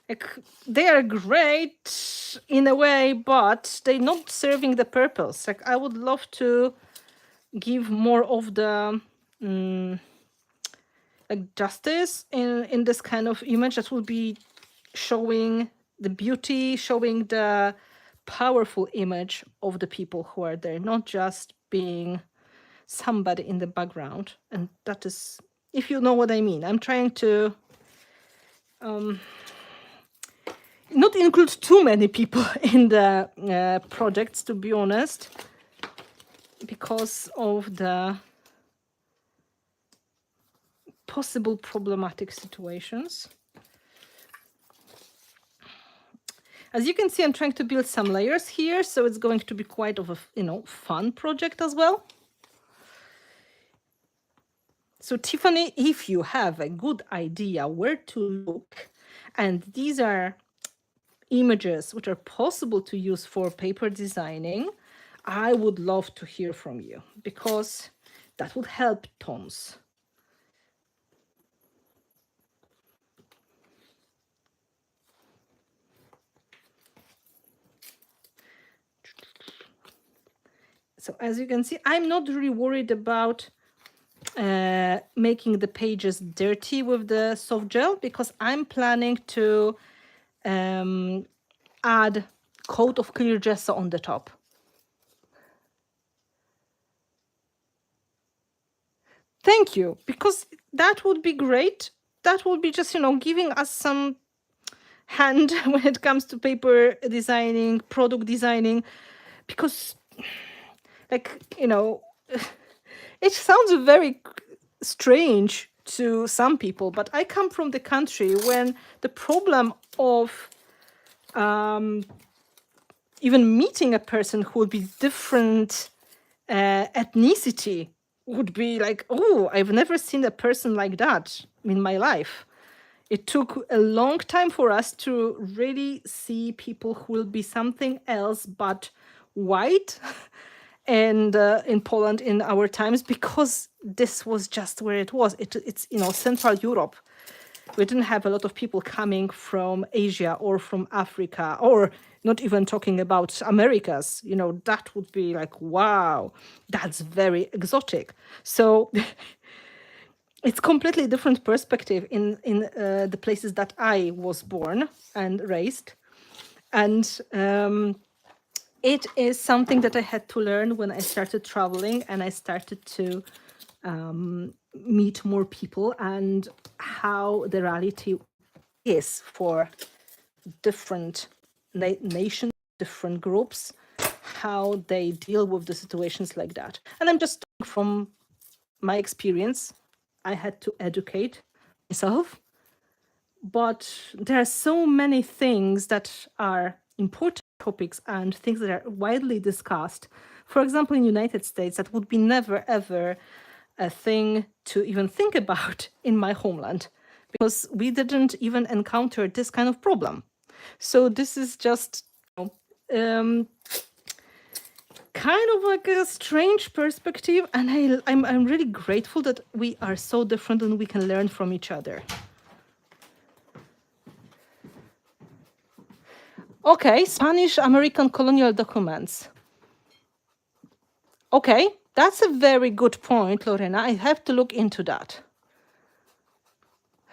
Like, they are great in a way, but they're not serving the purpose. Like, I would love to give more of the justice in this kind of image that will be showing the beauty, showing the powerful image of the people who are there, not just being somebody in the background. And that is, if you know what I mean, I'm trying to not include too many people in the projects, to be honest, because of the possible problematic situations. As you can see, I'm trying to build some layers here, so it's going to be quite of a fun project as well. So Tiffany, if you have a good idea where to look, and these are images which are possible to use for paper designing, I would love to hear from you, because that would help tons. So as you can see, I'm not really worried about making the pages dirty with the soft gel, because I'm planning to add coat of clear gesso on the top. Thank you, because that would be great. That would be just, giving us some hand when it comes to paper designing, product designing, because, like, it sounds very strange to some people, but I come from the country when the problem of even meeting a person who would be different ethnicity would be like, oh, I've never seen a person like that in my life. It took a long time for us to really see people who will be something else but white and in Poland in our times, because this was just where it was. It's Central Europe. We didn't have a lot of people coming from Asia or from Africa, or not even talking about Americas. That would be like, wow, that's very exotic. So it's completely different perspective in the places that I was born and raised. And it is something that I had to learn when I started traveling and I started to meet more people, and how the reality is for different nations, different groups, how they deal with the situations like that. And I'm just talking from my experience. I had to educate myself, but there are so many things that are important topics and things that are widely discussed. For example, in the United States, that would be never, ever a thing to even think about in my homeland, because we didn't even encounter this kind of problem. So this is just kind of like a strange perspective, and I'm really grateful that we are so different and we can learn from each other. Okay, Spanish American colonial documents. Okay, that's a very good point, Lorena. I have to look into that.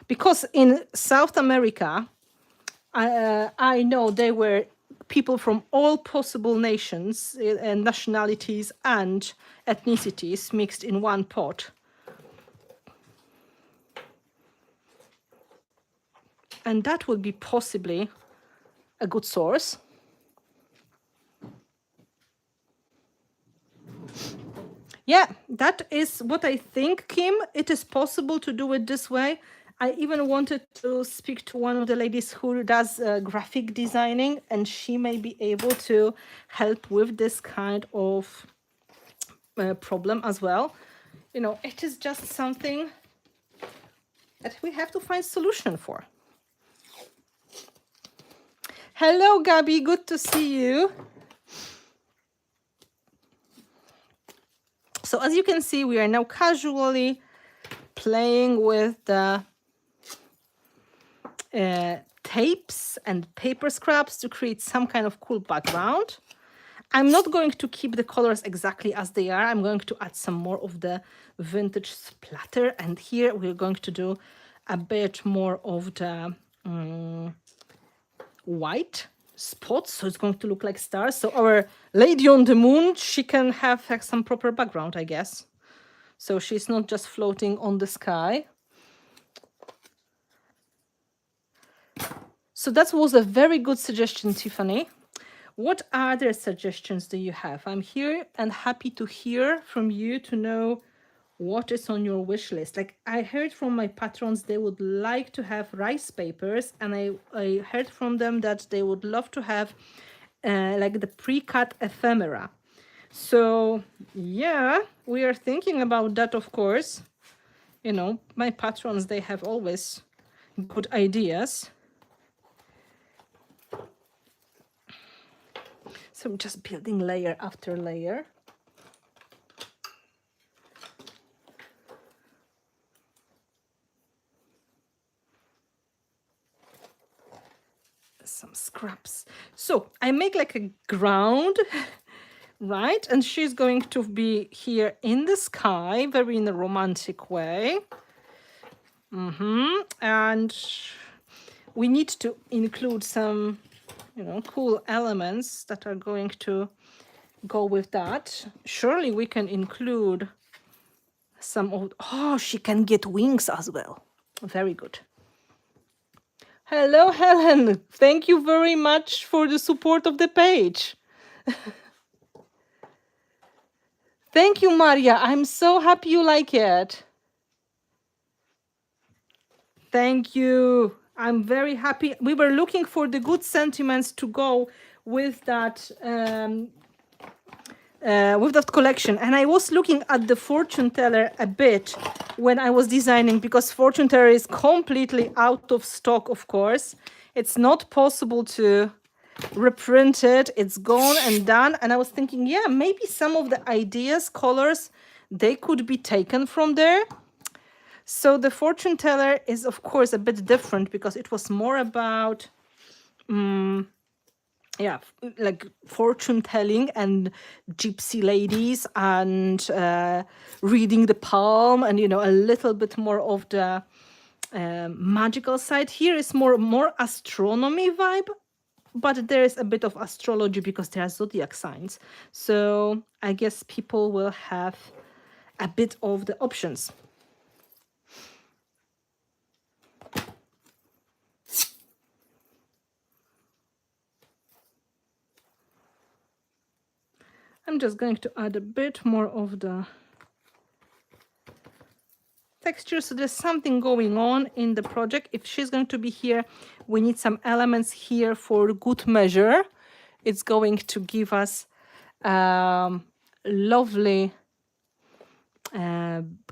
Because in South America, I know there were people from all possible nations and nationalities and ethnicities mixed in one pot. And that would be possibly a good source. Yeah, that is what I think, Kim. It is possible to do it this way. I even wanted to speak to one of the ladies who does graphic designing, and she may be able to help with this kind of problem as well. It is just something that we have to find solution for. Hello, Gabby. Good to see you. So as you can see, we are now casually playing with the tapes and paper scraps to create some kind of cool background. I'm not going to keep the colors exactly as they are. I'm going to add some more of the vintage splatter. And here we're going to do a bit more of the white spots. So it's going to look like stars. So our lady on the moon, she can have like some proper background, I guess. So she's not just floating on the sky. So that was a very good suggestion, Tiffany. What other suggestions do you have? I'm here and happy to hear from you to know what is on your wish list. Like I heard from my patrons, they would like to have rice papers, and I heard from them that they would love to have like the pre-cut ephemera. So yeah, we are thinking about that, of course. My patrons, they have always good ideas. So I'm just building layer after layer. Some scraps. So I make like a ground, right? And she's going to be here in the sky, very in a romantic way. And we need to include some, cool elements that are going to go with that. Surely we can include some of, oh, she can get wings as well. Very good. Hello, Helen. Thank you very much for the support of the page. Thank you, Maria. I'm so happy you like it. Thank you. I'm very happy. We were looking for the good sentiments to go with that collection, and I was looking at the fortune teller a bit when I was designing, because fortune teller is completely out of stock. Of course, it's not possible to reprint it. It's gone and done. And I was thinking, yeah, maybe some of the ideas, colors, they could be taken from there. So the fortune teller is, of course, a bit different because it was more about yeah, like fortune telling and gypsy ladies and reading the palm, and, you know, a little bit more of the magical side. Here is more astronomy vibe, but there is a bit of astrology because there are zodiac signs. So I guess people will have a bit of the options. I'm just going to add a bit more of the texture, so there's something going on in the project. If she's going to be here, we need some elements here for good measure. It's going to give us lovely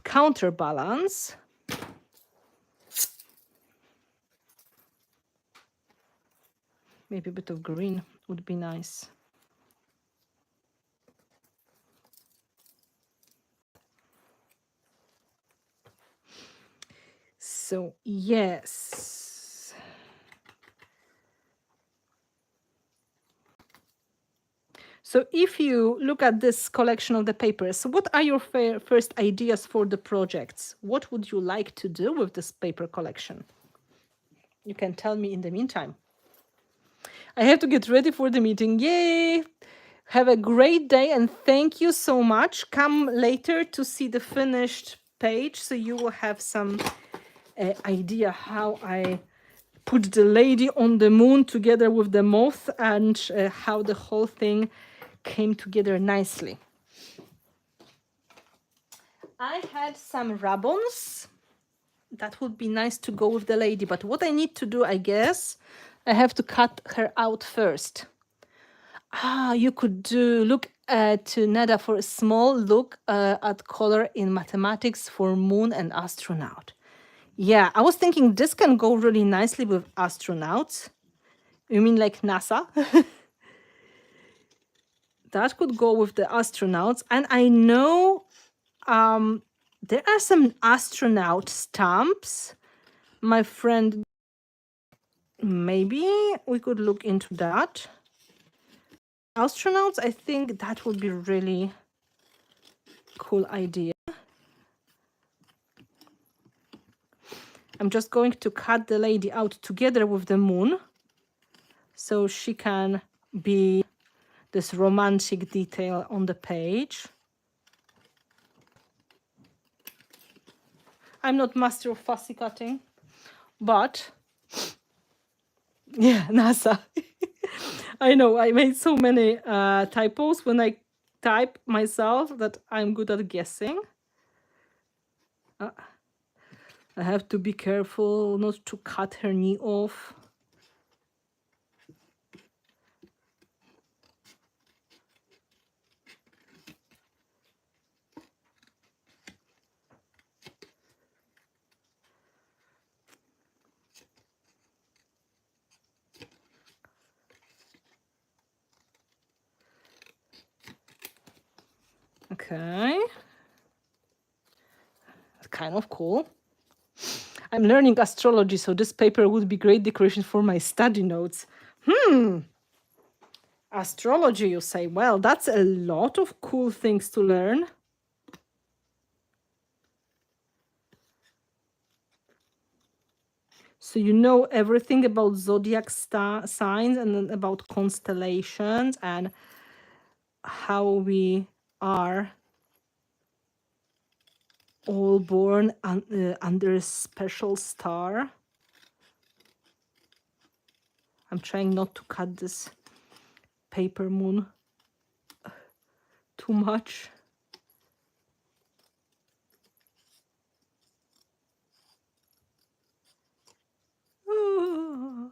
counterbalance. Maybe a bit of green would be nice. So yes. So if you look at this collection of the papers, what are your first ideas for the projects? What would you like to do with this paper collection? You can tell me in the meantime. I have to get ready for the meeting. Yay! Have a great day and thank you so much. Come later to see the finished page, so you will have some idea how I put the lady on the moon together with the moth, and how the whole thing came together nicely. I had some ribbons. That would be nice to go with the lady, but what I need to do, I guess, I have to cut her out first. You could look at Nada for a small look at color in mathematics for moon and astronaut. Yeah, I was thinking this can go really nicely with astronauts. You mean like NASA? That could go with the astronauts. And I know there are some astronaut stamps. My friend, maybe we could look into that. Astronauts, I think that would be really cool idea. I'm just going to cut the lady out together with the moon, so she can be this romantic detail on the page. I'm not master of fussy cutting, but yeah, NASA. I know I made so many typos when I type myself that I'm good at guessing. I have to be careful not to cut her knee off. Okay. That's kind of cool. I'm learning astrology, so this paper would be great decoration for my study notes. Astrology, you say? Well, that's a lot of cool things to learn. So you know everything about zodiac signs and about constellations and how we are all born under a special star. I'm trying not to cut this paper moon too much. Oh.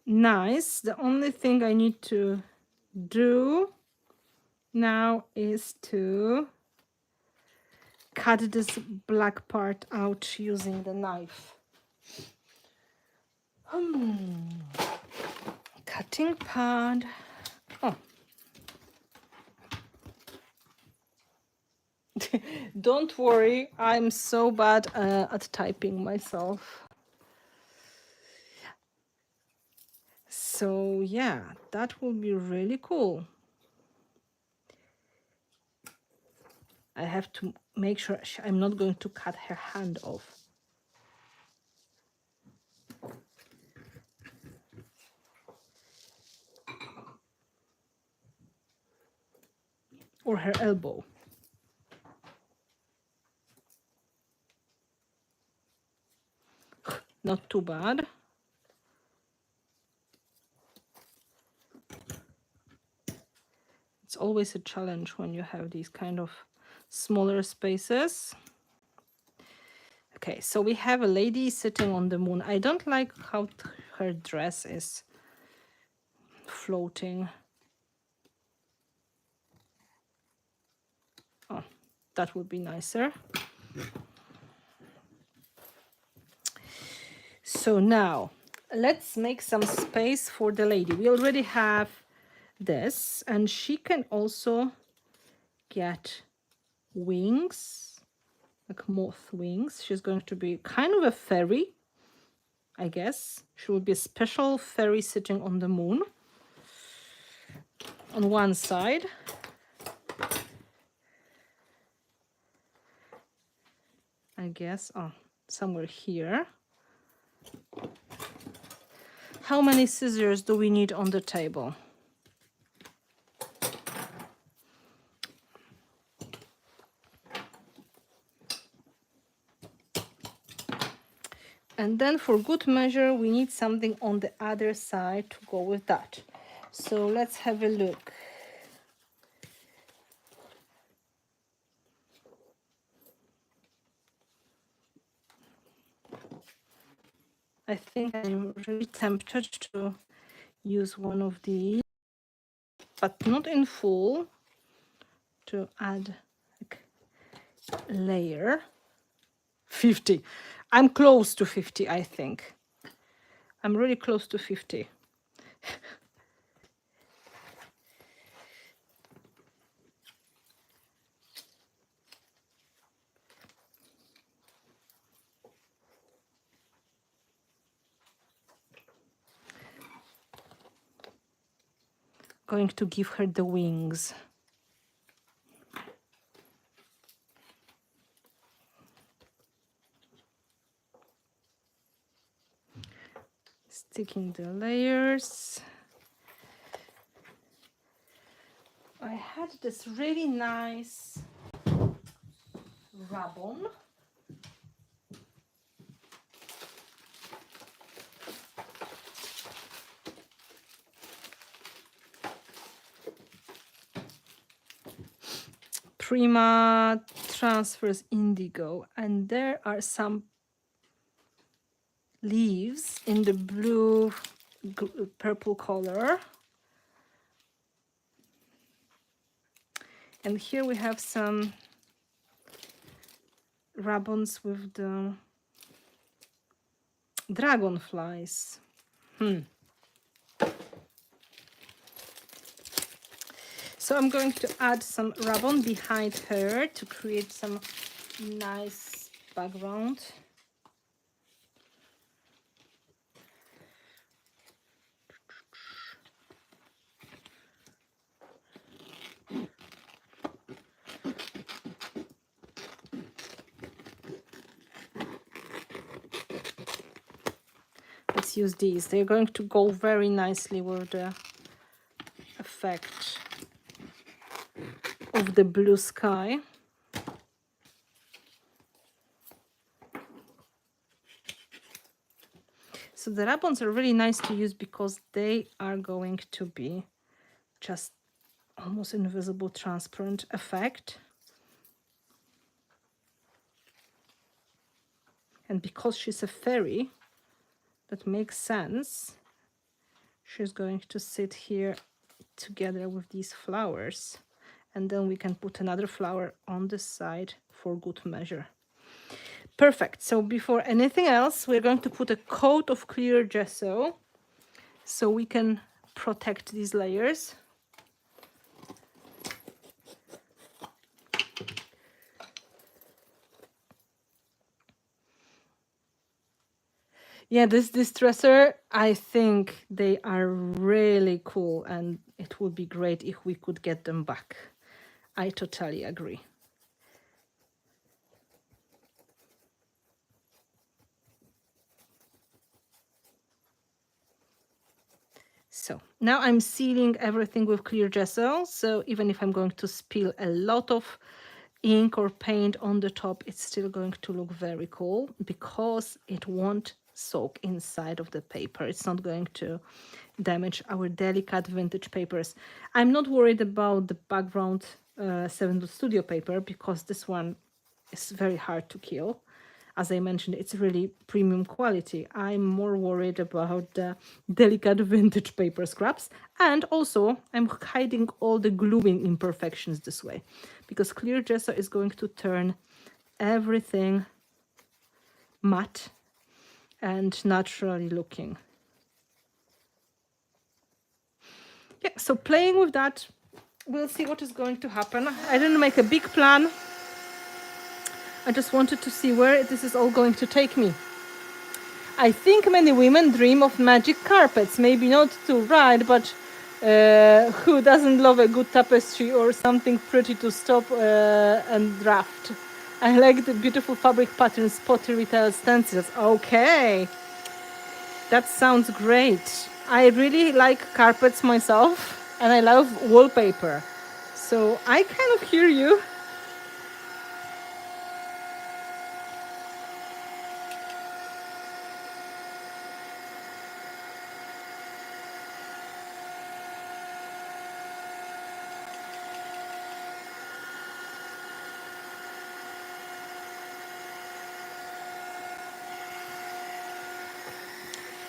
Nice. The only thing I need to do now is to cut this black part out using the knife. Cutting pad. Oh. Don't worry, I'm so bad at typing myself. So yeah, that will be really cool. I have to make sure I'm not going to cut her hand off. Or her elbow. Not too bad. It's always a challenge when you have these kind of smaller spaces. Okay, so we have a lady sitting on the moon. I don't like how her dress is floating. Oh, that would be nicer. So now let's make some space for the lady. We already have this, and she can also get wings, like moth wings. She's going to be kind of a fairy, I guess. She will be a special fairy sitting on the moon on one side. I guess, oh, somewhere here. How many scissors do we need on the table? And then for good measure, we need something on the other side to go with that. So let's have a look. I think I'm really tempted to use one of these, but not in full, to add like a layer. 50. I'm close to 50, I think. I'm really close to 50. Going to give her the wings. Sticking the layers. I had this really nice ribbon. Prima Transfers Indigo, and there are some leaves in the blue purple color, and here we have some ribbons with the dragonflies. So I'm going to add some ribbon behind her to create some nice background. let's use these. They're going to go very nicely with the effect of the blue sky. So the ribbons are really nice to use because they are going to be just almost invisible, transparent effect. And because she's a fairy, that makes sense. She's going to sit here together with these flowers. And then we can put another flower on this side for good measure. Perfect. So before anything else, we're going to put a coat of clear gesso so we can protect these layers. Yeah, this dresser, I think they are really cool, and it would be great if we could get them back. I totally agree. So now I'm sealing everything with clear gesso. So even if I'm going to spill a lot of ink or paint on the top, it's still going to look very cool because it won't soak inside of the paper. It's not going to damage our delicate vintage papers. I'm not worried about the background 7 Studio paper because this one is very hard to kill. As I mentioned, it's really premium quality. I'm more worried about the delicate vintage paper scraps. And also, I'm hiding all the gluing imperfections this way, because clear gesso is going to turn everything matte and naturally looking. Yeah, so playing with that, we'll see what is going to happen. I didn't make a big plan. I just wanted to see where this is all going to take me. I think many women dream of magic carpets, maybe not to ride, but who doesn't love a good tapestry or something pretty to stop and draft? I like the beautiful fabric patterns, pottery tile stencils. Okay, that sounds great. I really like carpets myself, and I love wallpaper. So I kind of hear you.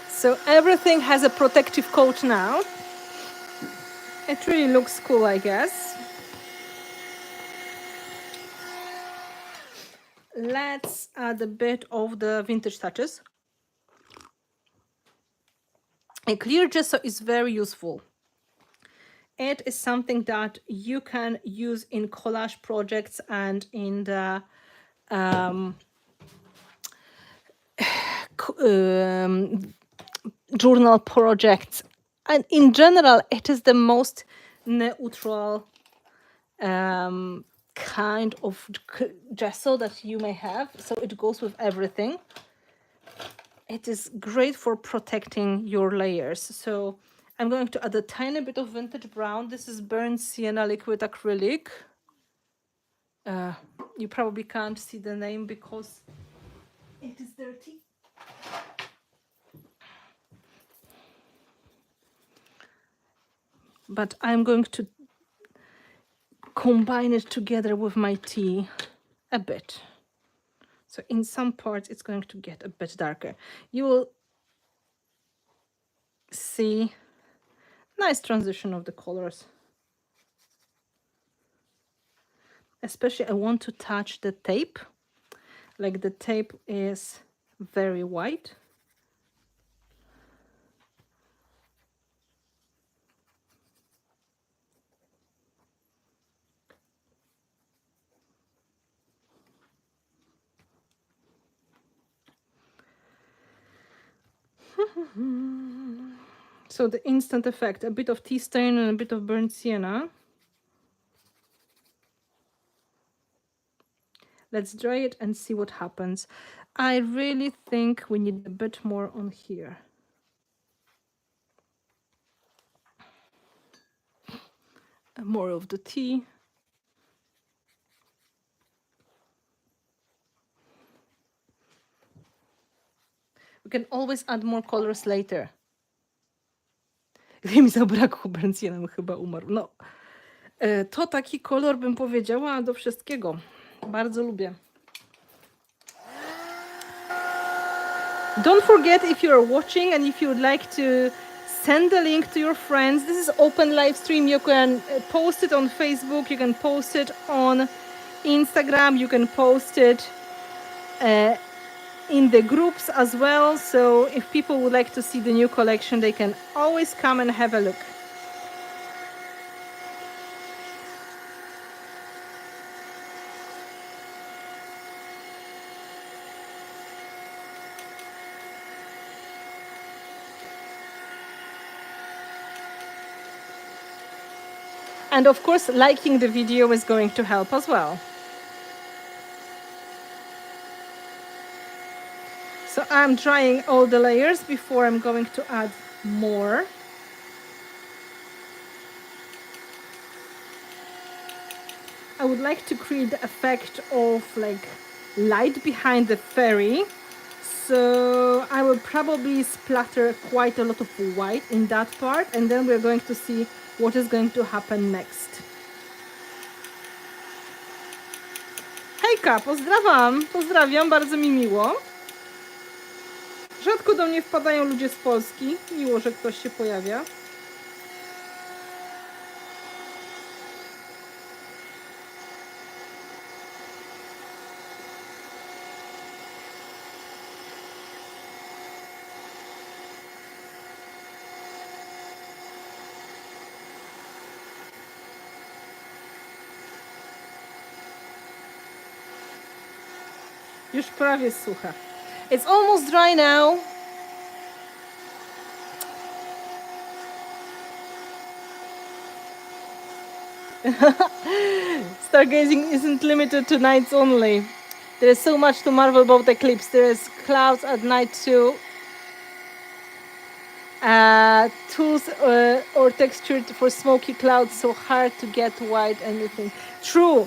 So everything has a protective coat now. It really looks cool, I guess. Let's add a bit of the vintage touches. A clear gesso is very useful. It is something that you can use in collage projects and in the journal projects. And in general, it is the most neutral kind of gesso that you may have. So it goes with everything. It is great for protecting your layers. So I'm going to add a tiny bit of vintage brown. This is burnt sienna liquid acrylic. You probably can't see the name because it is dirty. But I'm going to combine it together with my tea a bit. So in some parts, it's going to get a bit darker. You will see nice transition of the colors. Especially I want to touch the tape. Like the tape is very white. So the instant effect, a bit of tea stain and a bit of burnt sienna. Let's dry it and see what happens. I really think we need a bit more on here. more of the tea. We can always add more colors later. Gdy mi zabrakło Bencjena, chyba umarł. No, to taki kolor, bym powiedziała, do wszystkiego. Bardzo lubię. Don't forget, if you're watching and if you would like to send the link to your friends, this is open live stream. You can post it on Facebook, you can post it on Instagram, you can post it in the groups as well. So if people would like to see the new collection, they can always come and have a look. And of course, liking the video is going to help as well. So I'm drying all the layers before I'm going to add more. I would like to create the effect of like light behind the fairy. So I will probably splatter quite a lot of white in that part, and then we're going to see what is going to happen next. Hejka, pozdrawiam, bardzo mi miło. Rzadko do mnie wpadają ludzie z Polski. Miło, że ktoś się pojawia. Już prawie sucha. It's almost dry now. Stargazing isn't limited to nights only. There is so much to marvel about the eclipse. There is clouds at night too. Tools or textured for smoky clouds, so hard to get white anything. True.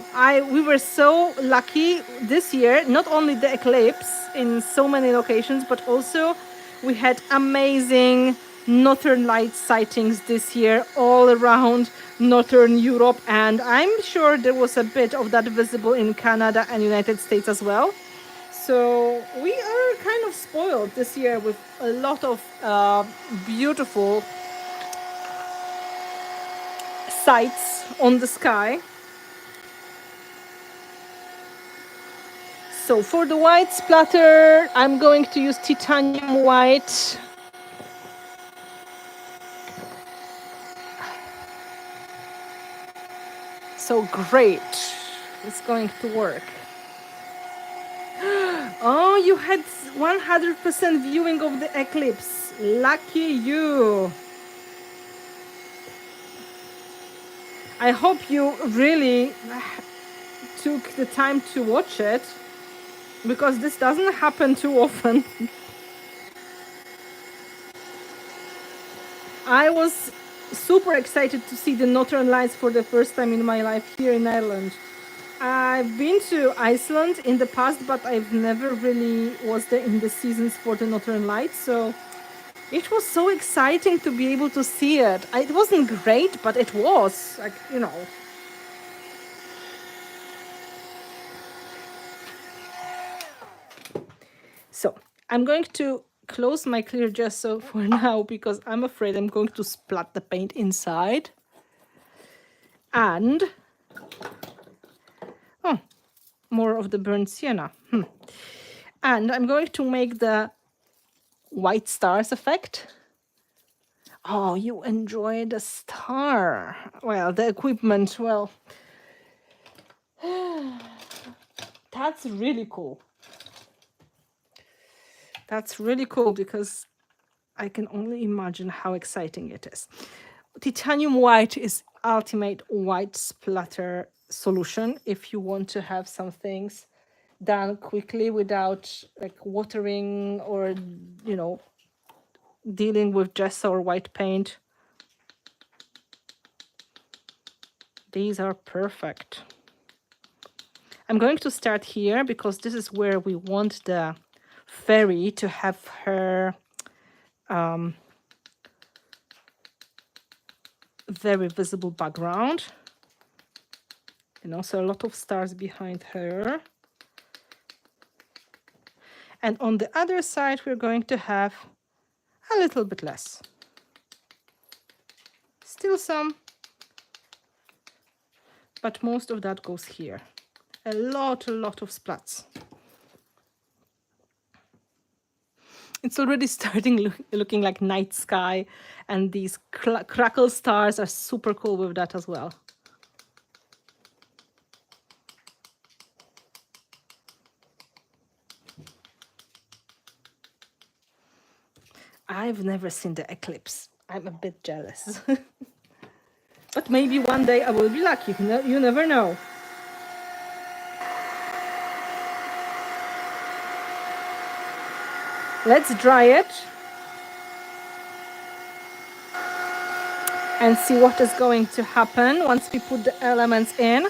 We were so lucky this year, not only the eclipse in so many locations, but also we had amazing northern light sightings this year all around northern Europe, and I'm sure there was a bit of that visible in Canada and United States as well. So we are kind of spoiled this year with a lot of beautiful sights on the sky. So for the white splatter, I'm going to use titanium white. So great, it's going to work. Oh, you had 100% viewing of the eclipse. Lucky you. I hope you really took the time to watch it, because this doesn't happen too often. I was super excited to see the Northern Lights for the first time in my life here in Ireland. I've been to Iceland in the past, but I've never really was there in the seasons for the Northern Lights, so it was so exciting to be able to see it. It wasn't great, but it was, like, you know. So I'm going to close my clear gesso for now, because I'm afraid I'm going to splat the paint inside. And more of the burnt sienna. And I'm going to make the white stars effect. Oh, you enjoy the star. Well, the equipment, well, that's really cool. That's really cool, because I can only imagine how exciting it is. Titanium white is ultimate white splatter solution if you want to have some things done quickly without like watering or, you know, dealing with gesso or white paint. These are perfect. I'm going to start here because this is where we want the fairy to have her very visible background. And also a lot of stars behind her. And on the other side, we're going to have a little bit less. Still some, but most of that goes here. A lot of splats. It's already starting looking like night sky, and these crackle stars are super cool with that as well. I've never seen the eclipse. I'm a bit jealous. But maybe one day I will be lucky. You never know. Let's dry it and see what is going to happen once we put the elements in.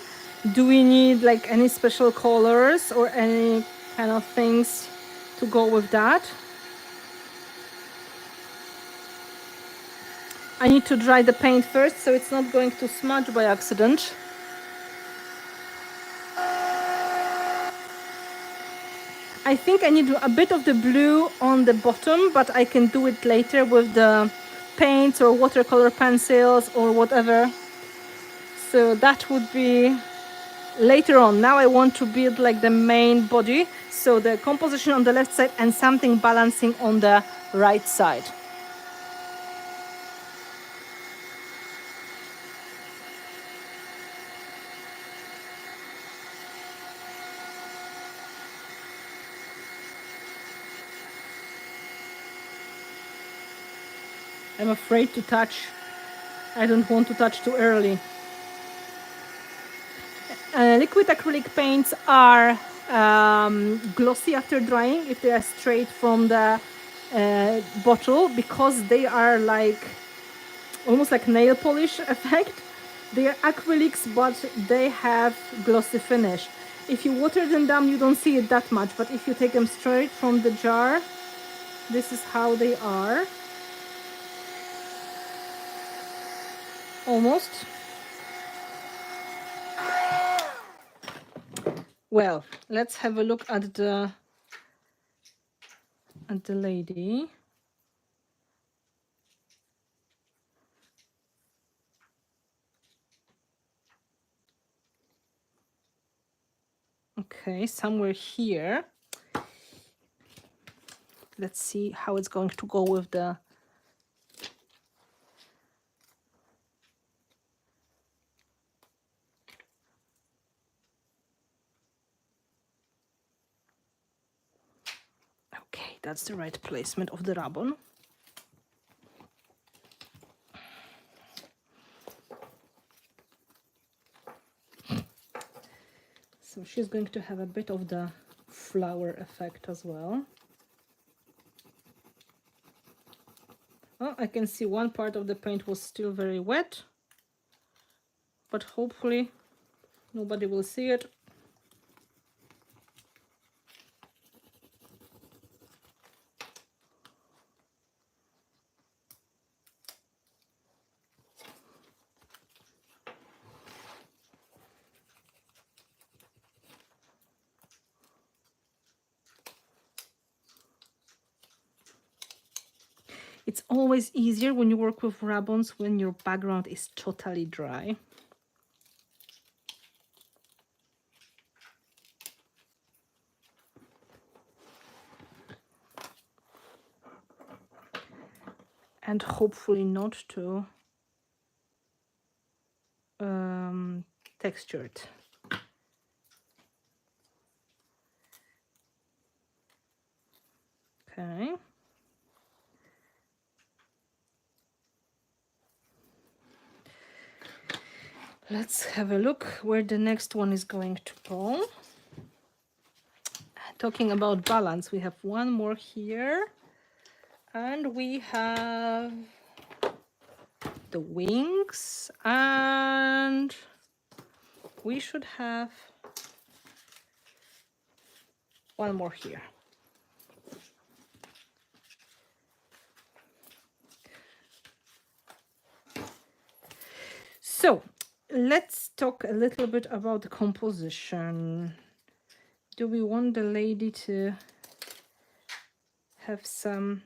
Do we need like any special colors or any kind of things to go with that? I need to dry the paint first so it's not going to smudge by accident. I think I need a bit of the blue on the bottom, but I can do it later with the paints or watercolor pencils or whatever. So that would be later on. Now I want to build like the main body. So the composition on the left side and something balancing on the right side. I'm afraid to touch. I don't want to touch too early. Liquid acrylic paints are glossy after drying if they are straight from the bottle, because they are like almost like nail polish effect. They are acrylics, but they have glossy finish. If you water them down, you don't see it that much, but if you take them straight from the jar, this is how they are. Almost. Well, let's have a look at the lady. Okay, somewhere here. Let's see how it's going to go with the okay, that's the right placement of the ribbon. So she's going to have a bit of the flower effect as well. Oh, I can see one part of the paint was still very wet, but hopefully nobody will see it. It's always easier when you work with ribbons when your background is totally dry. And hopefully not too textured. Okay. Let's have a look where the next one is going to go. Talking about balance, we have one more here. And we have the wings and we should have one more here. So let's talk a little bit about the composition. Do we want the lady to have some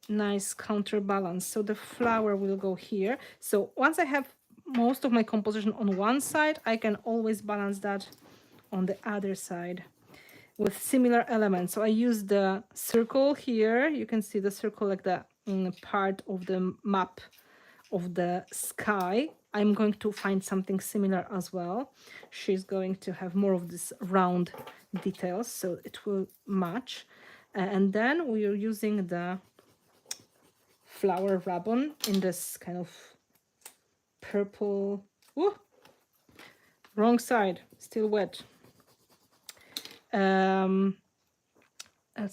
nice counterbalance? So the flower will go here. So once I have most of my composition on one side, I can always balance that on the other side with similar elements. So I use the circle here. You can see the circle like the part of the map of the sky. I'm going to find something similar as well. She's going to have more of this round details, so it will match. And then we are using the flower ribbon in this kind of purple. Ooh, wrong side, still wet. Let's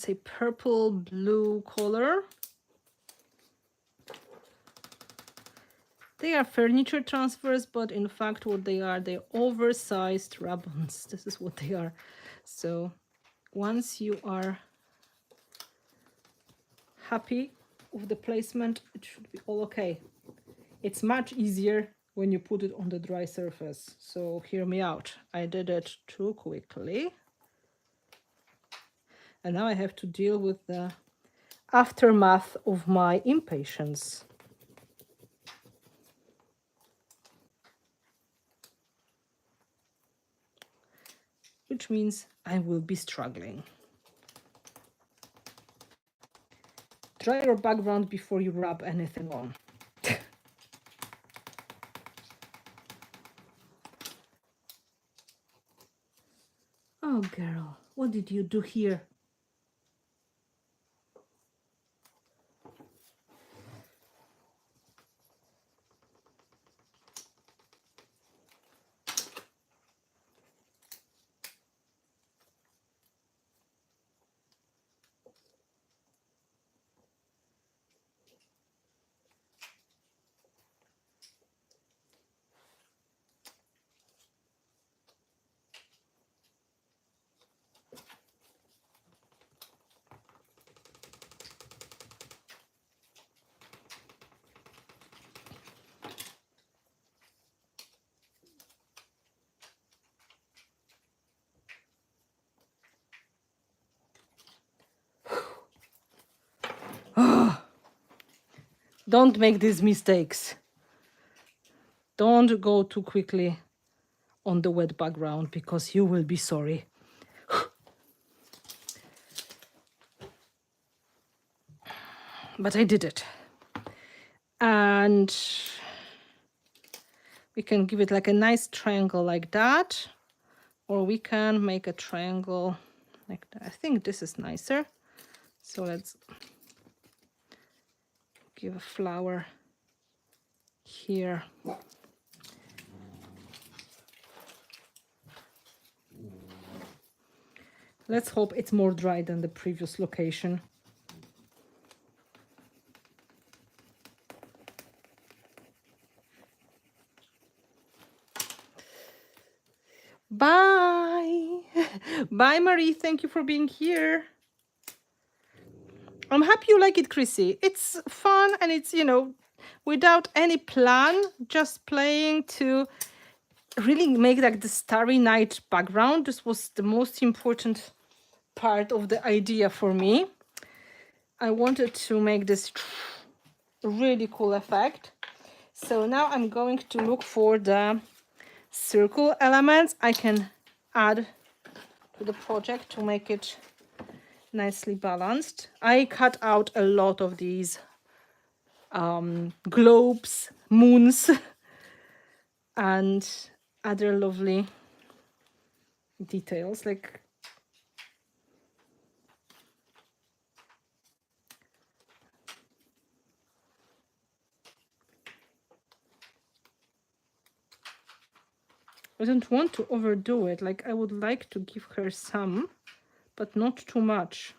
say purple blue color. They are furniture transfers, but in fact what they are, they're oversized ribbons. This is what they are. So once you are happy with the placement, it should be all okay. It's much easier when you put it on the dry surface. So hear me out. I did it too quickly. And now I have to deal with the aftermath of my impatience. Which means I will be struggling. Dry your background before you rub anything on. Oh, girl, what did you do here? Don't make these mistakes. Don't go too quickly on the wet background because you will be sorry. But I did it. And we can give it like a nice triangle like that, or we can make a triangle like that. I think this is nicer. So let's give a flower here. Let's hope it's more dry than the previous location. Bye. Bye, Marie. Thank you for being here. I'm happy you like it, Chrissy. It's fun and it's, you know, without any plan, just playing to really make like the starry night background. This was the most important part of the idea for me. I wanted to make this really cool effect. So now I'm going to look for the circle elements I can add to the project to make it nicely balanced. I cut out a lot of these globes, moons, and other lovely details. Like I don't want to overdo it. Like I would like to give her some, but not too much.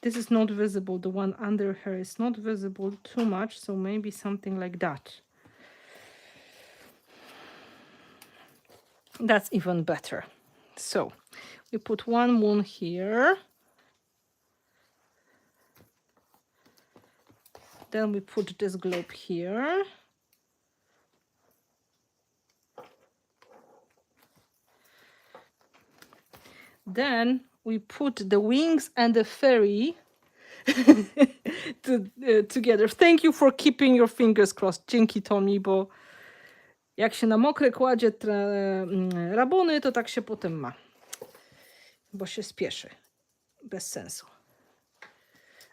This is not visible. The one under her is not visible too much, so maybe something like that. That's even better. So we put one moon here. Then we put this globe here. Then we put the wings and the fairy together. Thank you for keeping your fingers crossed. Dzięki, Tommy, bo jak się na mokre kładzie rabony, to tak się potem ma. Bo się spieszy. Bez sensu.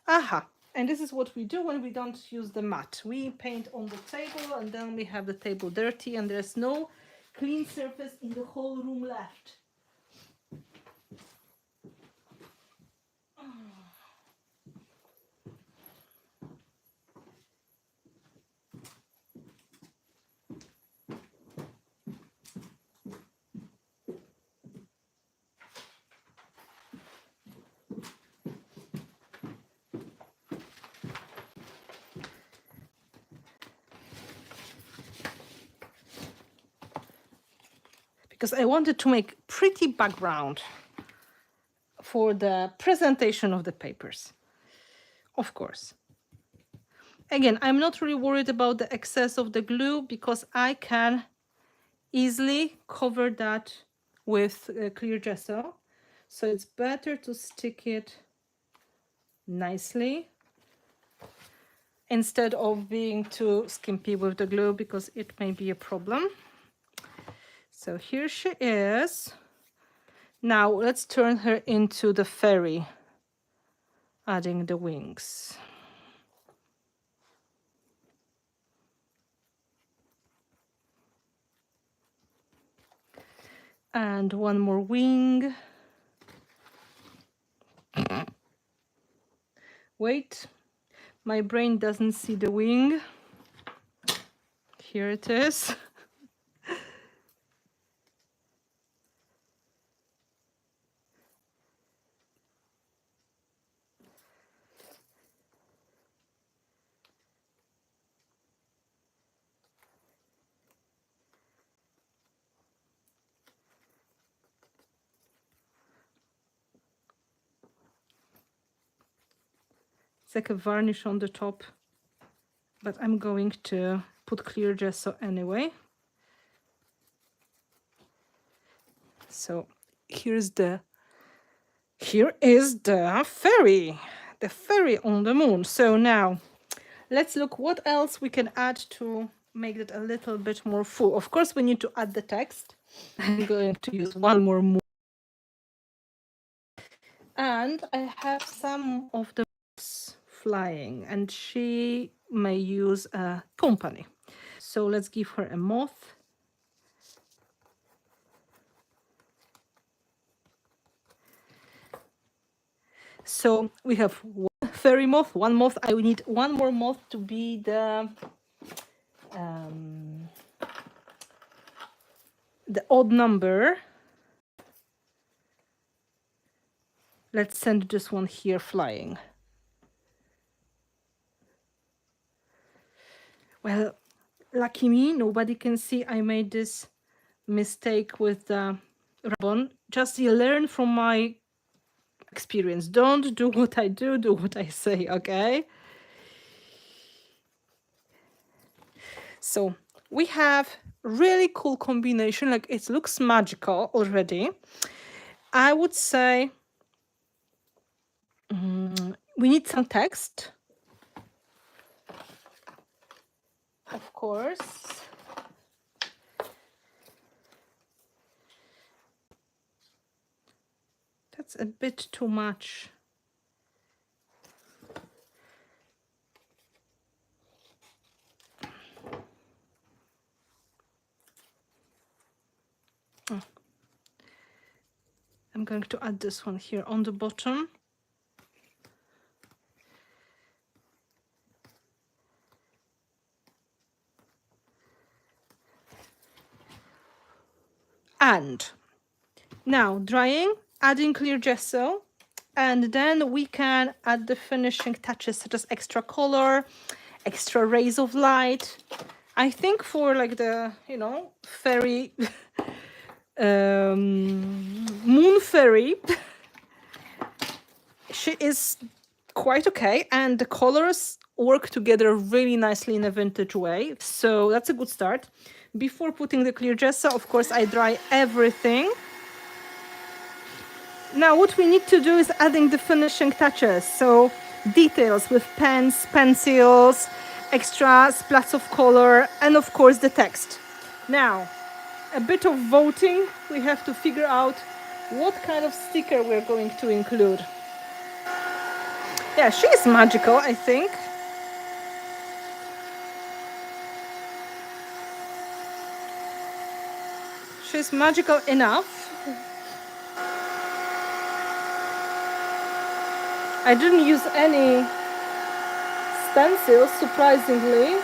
Aha. And this is what we do when we don't use the mat. We paint on the table and then we have the table dirty and there's no clean surface in the whole room left. Because I wanted to make pretty background for the presentation of the papers, of course. Again, I'm not really worried about the excess of the glue because I can easily cover that with clear gesso. So it's better to stick it nicely instead of being too skimpy with the glue because it may be a problem. So here she is. Now let's turn her into the fairy, adding the wings. And one more wing. Wait, my brain doesn't see the wing. Here it is. It's like a varnish on the top, but I'm going to put clear gesso anyway. So here is the fairy on the moon. So now let's look what else we can add to make it a little bit more full. Of course, we need to add the text. I'm going to use one more moon. And I have some of the moths flying, and she may use a company. So let's give her a moth. So we have one fairy moth, one moth. I need one more moth to be the odd number. Let's send this one here flying. Well, lucky me, nobody can see I made this mistake with the ribbon. Just you learn from my experience. Don't do what I do what I say, okay? So we have really cool combination, like it looks magical already. I would say we need some text, of course. That's a bit too much. Oh. I'm going to add this one here on the bottom. And now drying, adding clear gesso, and then we can add the finishing touches such as extra color, extra rays of light. I think for like the, you know, fairy, moon fairy, she is quite okay, and the colors work together really nicely in a vintage way, so that's a good start. Before putting the clear gesso, of course, I dry everything. Now what we need to do is adding the finishing touches, so details with pens, pencils, extra splats of color, and of course the text. Now, a bit of voting. We have to figure out what kind of sticker we're going to include. Yeah, she is magical, I think. She's magical enough. I didn't use any stencils, surprisingly.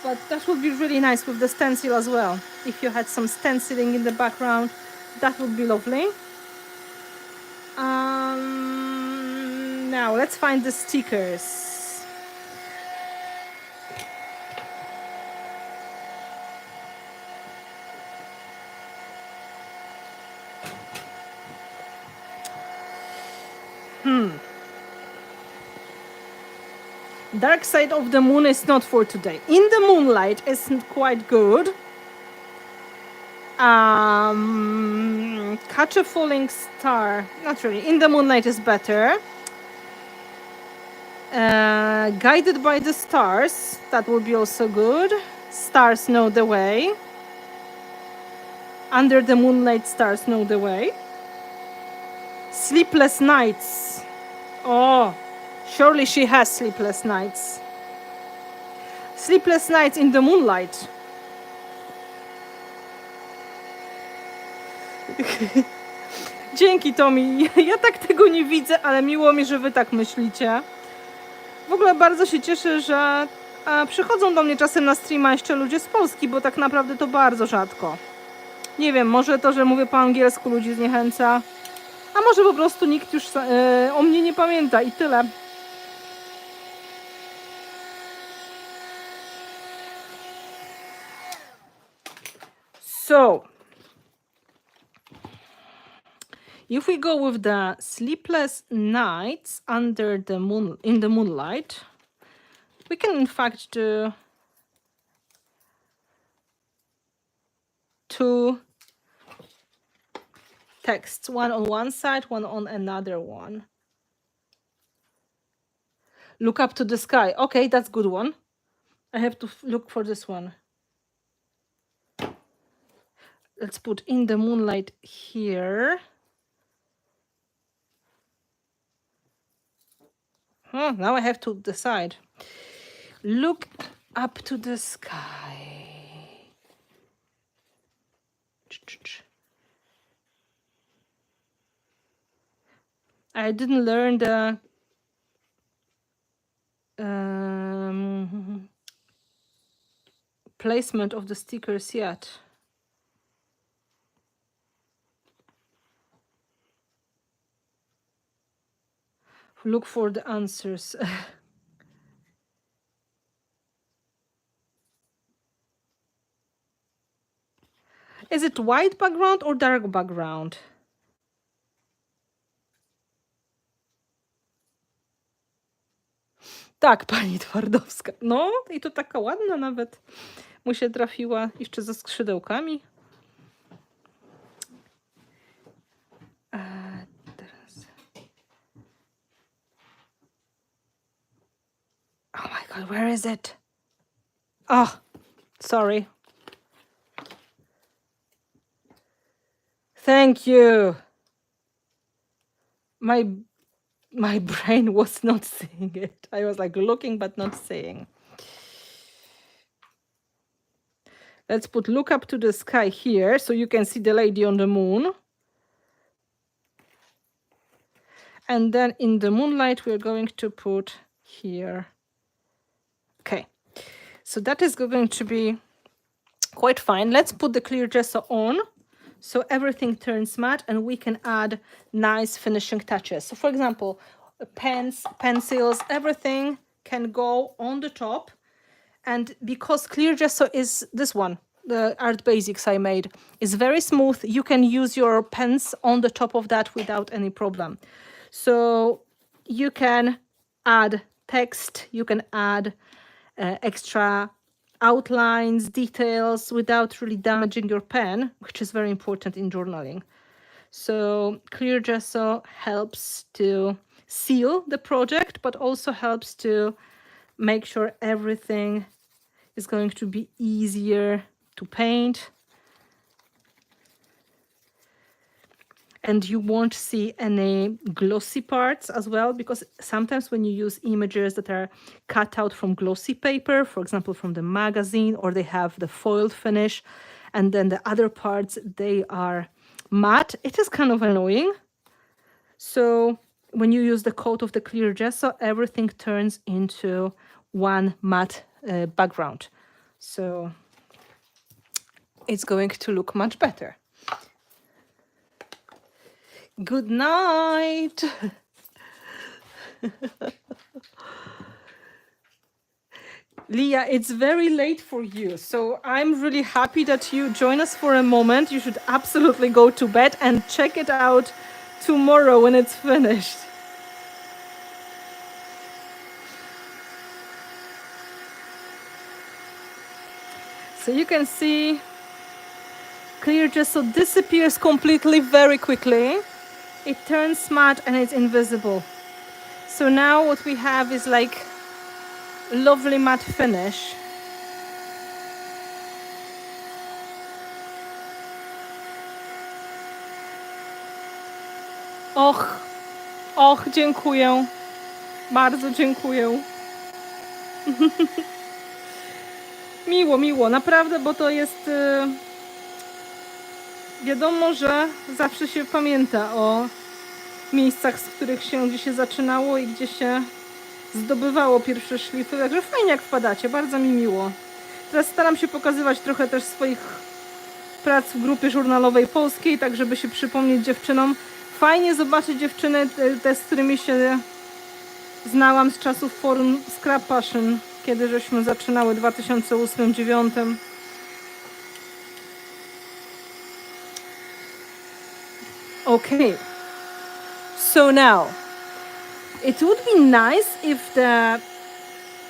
But that would be really nice with the stencil as well. If you had some stenciling in the background, that would be lovely. Now let's find the stickers. Dark Side of the Moon is not for today. In the Moonlight isn't quite good. Catch a Falling Star, not really. In the Moonlight is better. Guided by the Stars, that will be also good. Stars Know the Way. Under the Moonlight, Stars Know the Way. Sleepless Nights. Oh, surely she has sleepless nights. Sleepless Nights in the Moonlight. Dzięki, Tommy. Ja tak tego nie widzę, ale miło mi, że wy tak myślicie. W ogóle bardzo się cieszę, że przychodzą do mnie czasem na streama jeszcze ludzie z Polski, bo tak naprawdę to bardzo rzadko. Nie wiem, może to, że mówię po angielsku, ludzi zniechęca, a może po prostu nikt już o mnie nie pamięta i tyle. So, if we go with the Sleepless Nights under the moon, in the moonlight, we can in fact do two texts, one on one side, one on another one. Look up to the sky. Okay, that's a good one. I have to look for this one. Let's put in the moonlight here. Oh, now I have to decide. Look up to the sky. I didn't learn the placement of the stickers yet. Look for the answers. Is it white background or dark background? Tak, pani Twardowska. No i to taka ładna nawet. Mu się trafiła jeszcze ze skrzydełkami. Teraz. Oh my god, where is it? Oh, sorry. Thank you. My brain was not seeing it. I was like looking but not seeing. Let's put look up to the sky here so you can see the lady on the moon. And then in the moonlight we're going to put here. Okay, so that is going to be quite fine. Let's put the clear gesso on So everything turns matte and we can add nice finishing touches. So for example, pens, pencils, everything can go on the top. And because clear gesso is this one, the Art Basics I made, is very smooth, you can use your pens on the top of that without any problem. So you can add text, you can add extra outlines, details without really damaging your pen, which is very important in journaling. So clear gesso helps to seal the project, but also helps to make sure everything is going to be easier to paint. And you won't see any glossy parts as well, because sometimes when you use images that are cut out from glossy paper, for example, from the magazine, or they have the foiled finish, and then the other parts, they are matte, it is kind of annoying. So when you use the coat of the clear gesso, everything turns into one matte background. So it's going to look much better. Good night. Leah, it's very late for you, so I'm really happy that you join us for a moment. You should absolutely go to bed and check it out tomorrow when it's finished. So you can see clear gesso disappears completely very quickly. It turns matte and it's invisible. So now what we have is like a lovely matte finish. Och, dziękuję. Bardzo dziękuję. Miło, naprawdę, bo to jest... Wiadomo, że zawsze się pamięta o miejscach, z których się gdzie się zaczynało i gdzie się zdobywało pierwsze szlify. Także fajnie jak wpadacie, bardzo mi miło. Teraz staram się pokazywać trochę też swoich prac w grupie żurnalowej polskiej, tak żeby się przypomnieć dziewczynom. Fajnie zobaczyć dziewczyny, te z którymi się znałam z czasów forum Scrap Passion, kiedy żeśmy zaczynały w 2008-2009. Okay, so now it would be nice if the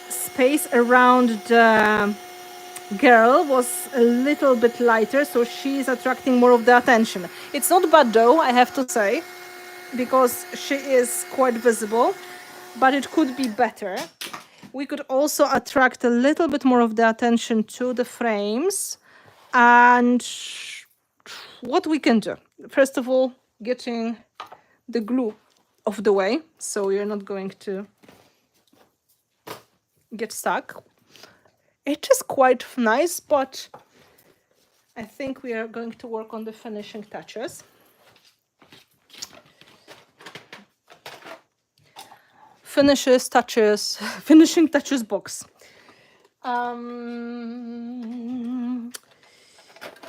space around the girl was a little bit lighter, so she's attracting more of the attention. It's not bad though, I have to say, because she is quite visible, but it could be better. We could also attract a little bit more of the attention to the frames. And what we can do, first of all, getting the glue off the way, so you're not going to get stuck. It is quite nice, but I think we are going to work on the finishing touches. Finishing touches box.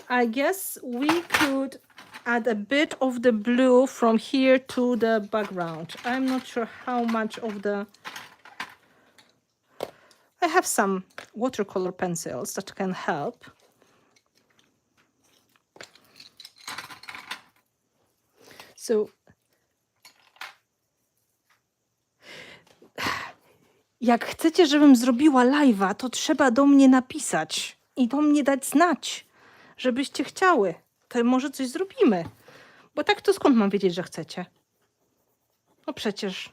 I guess we could add a bit of the blue from here to the background. I'm not sure how much of the... I have some watercolor pencils that can help. So jak chcecie, żebym zrobiła live'a, to trzeba do mnie napisać i do mnie dać znać, żebyście chciały. To może coś zrobimy. Bo tak to skąd mam wiedzieć, że chcecie? No przecież.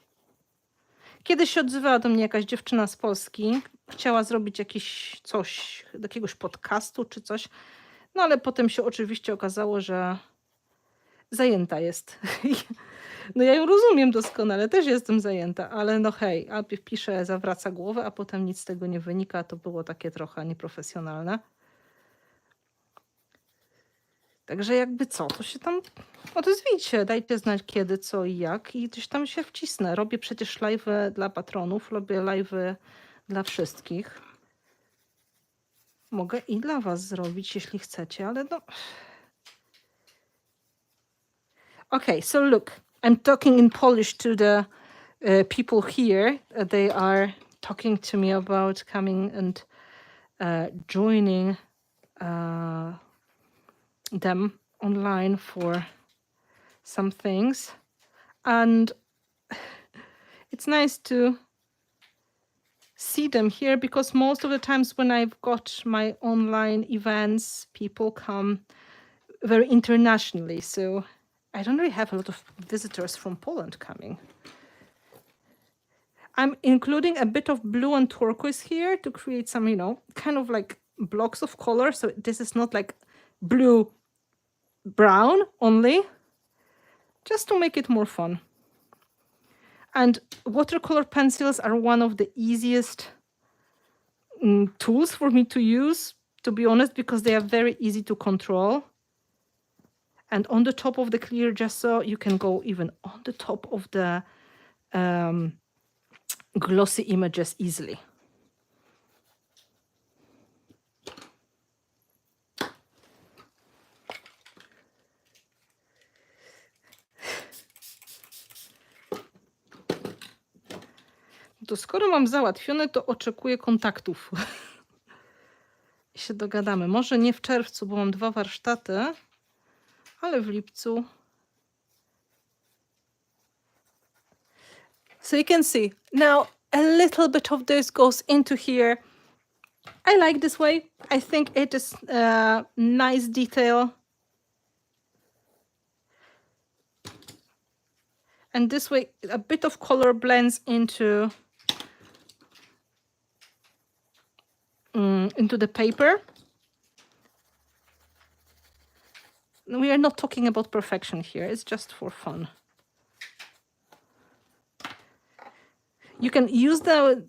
Kiedyś się odzywała do mnie jakaś dziewczyna z Polski. Chciała zrobić jakiegoś podcastu czy coś. No ale potem się oczywiście okazało, że zajęta jest. No ja ją rozumiem doskonale, też jestem zajęta, ale no hej, a pisze, zawraca głowę, a potem nic z tego nie wynika. To było takie trochę nieprofesjonalne. Także jakby co, to się tam odezwijcie, dajcie znać kiedy, co i jak i gdzieś tam się wcisnę. Robię przecież live'y dla patronów, robię live'y dla wszystkich. Mogę i dla was zrobić, jeśli chcecie, ale no... Okay, so look, I'm talking in Polish to the people here. They are talking to me about coming and joining them online for some things. And it's nice to see them here because most of the times when I've got my online events, people come very internationally. So I don't really have a lot of visitors from Poland coming. I'm including a bit of blue and turquoise here to create some, you know, kind of like blocks of color. So this is not like blue, brown only, just to make it more fun. And watercolor pencils are one of the easiest tools for me to use, to be honest, because they are very easy to control. And on the top of the clear gesso, you can go even on the top of the glossy images easily. To skoro mam załatwione, to oczekuję kontaktów. I się dogadamy. Może nie w czerwcu, bo mam 2 warsztaty, ale w lipcu. So you can see now a little bit of this goes into here. I like this way. I think it is a nice detail. And this way a bit of color blends into the paper. We are not talking about perfection here. It's just for fun. You can use the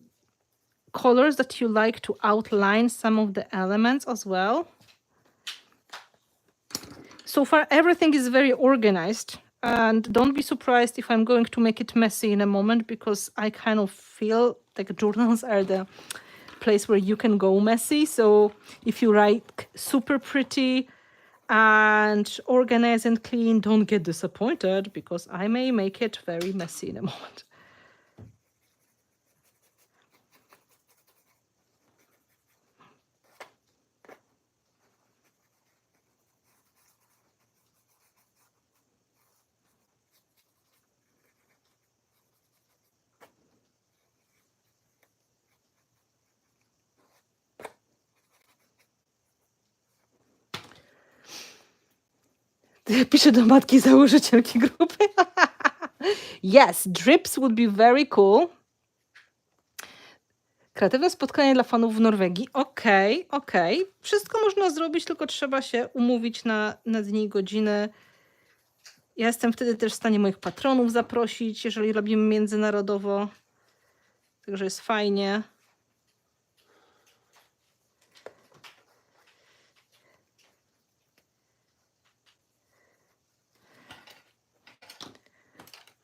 colors that you like to outline some of the elements as well. So far, everything is very organized. And don't be surprised if I'm going to make it messy in a moment, because I kind of feel like journals are the place where you can go messy. So if you write super pretty and organized and clean, don't get disappointed, because I may make it very messy in a moment. Piszę do matki założycielki grupy. Yes, drips would be very cool. Kreatywne spotkanie dla fanów w Norwegii. Okej. Wszystko można zrobić, tylko trzeba się umówić na dni i godziny. Ja jestem wtedy też w stanie moich patronów zaprosić, jeżeli robimy międzynarodowo. Także jest fajnie.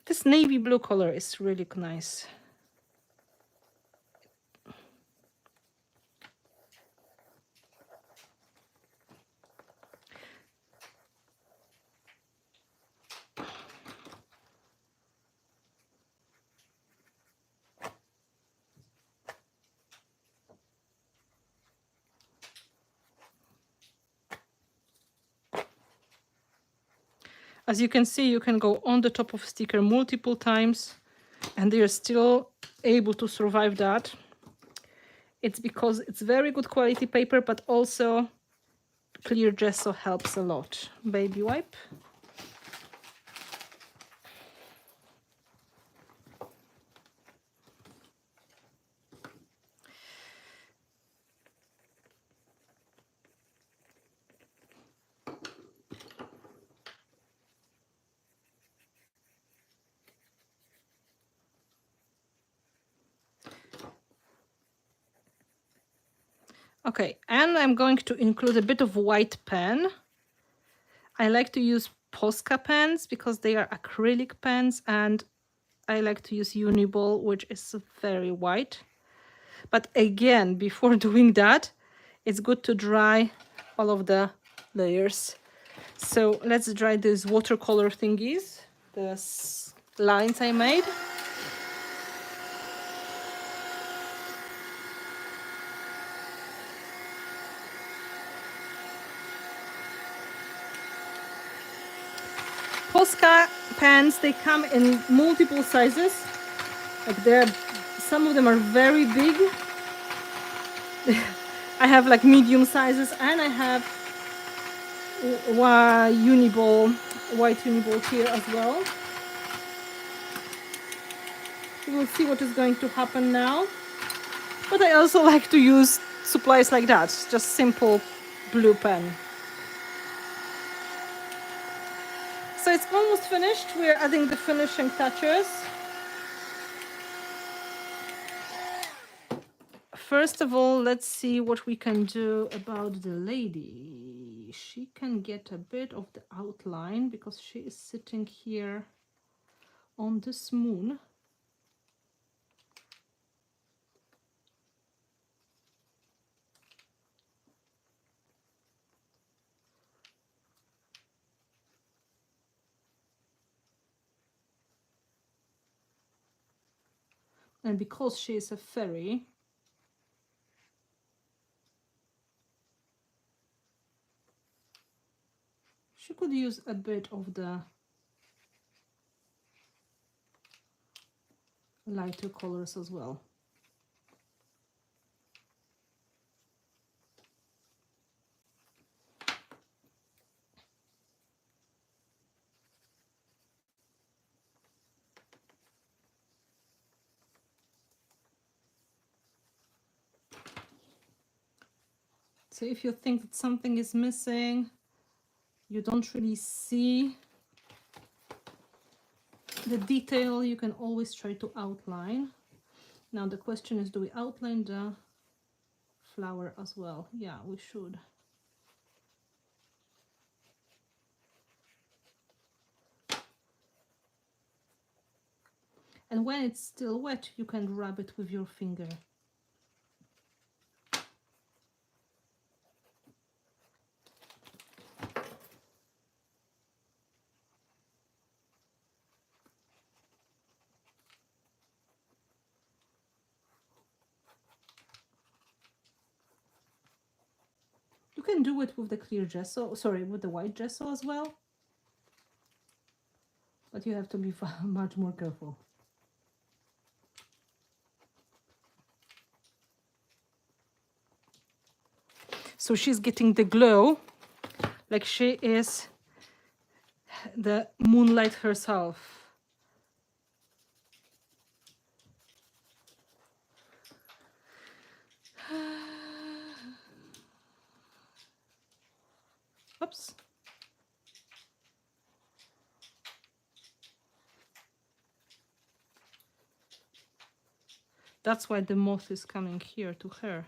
This navy blue color is really nice. As you can see, you can go on the top of sticker multiple times and they are still able to survive that. It's because it's very good quality paper, but also clear gesso helps a lot. Baby wipe. Okay, and I'm going to include a bit of white pen. I like to use Posca pens because they are acrylic pens, and I like to use Uniball, which is very white. But again, before doing that, it's good to dry all of the layers So let's dry these watercolor thingies, the lines I made. Posca pens, they come in multiple sizes. Like some of them are very big. I have like medium sizes, and I have white uniball here as well. We'll see what is going to happen now. But I also like to use supplies like that, just simple blue pen. So it's almost finished. We're adding the finishing touches. First of all, let's see what we can do about the lady. She can get a bit of the outline because she is sitting here on this moon. And because she is a fairy, she could use a bit of the lighter colors as well. So if you think that something is missing, you don't really see the detail, you can always try to outline. Now the question is, do we outline the flower as well? Yeah, we should. And when it's still wet, you can rub it with your finger. You can do it with the clear gesso, sorry, with the white gesso as well. But you have to be much more careful. So she's getting the glow, like she is the moonlight herself. Oops. That's why the moth is coming here to her.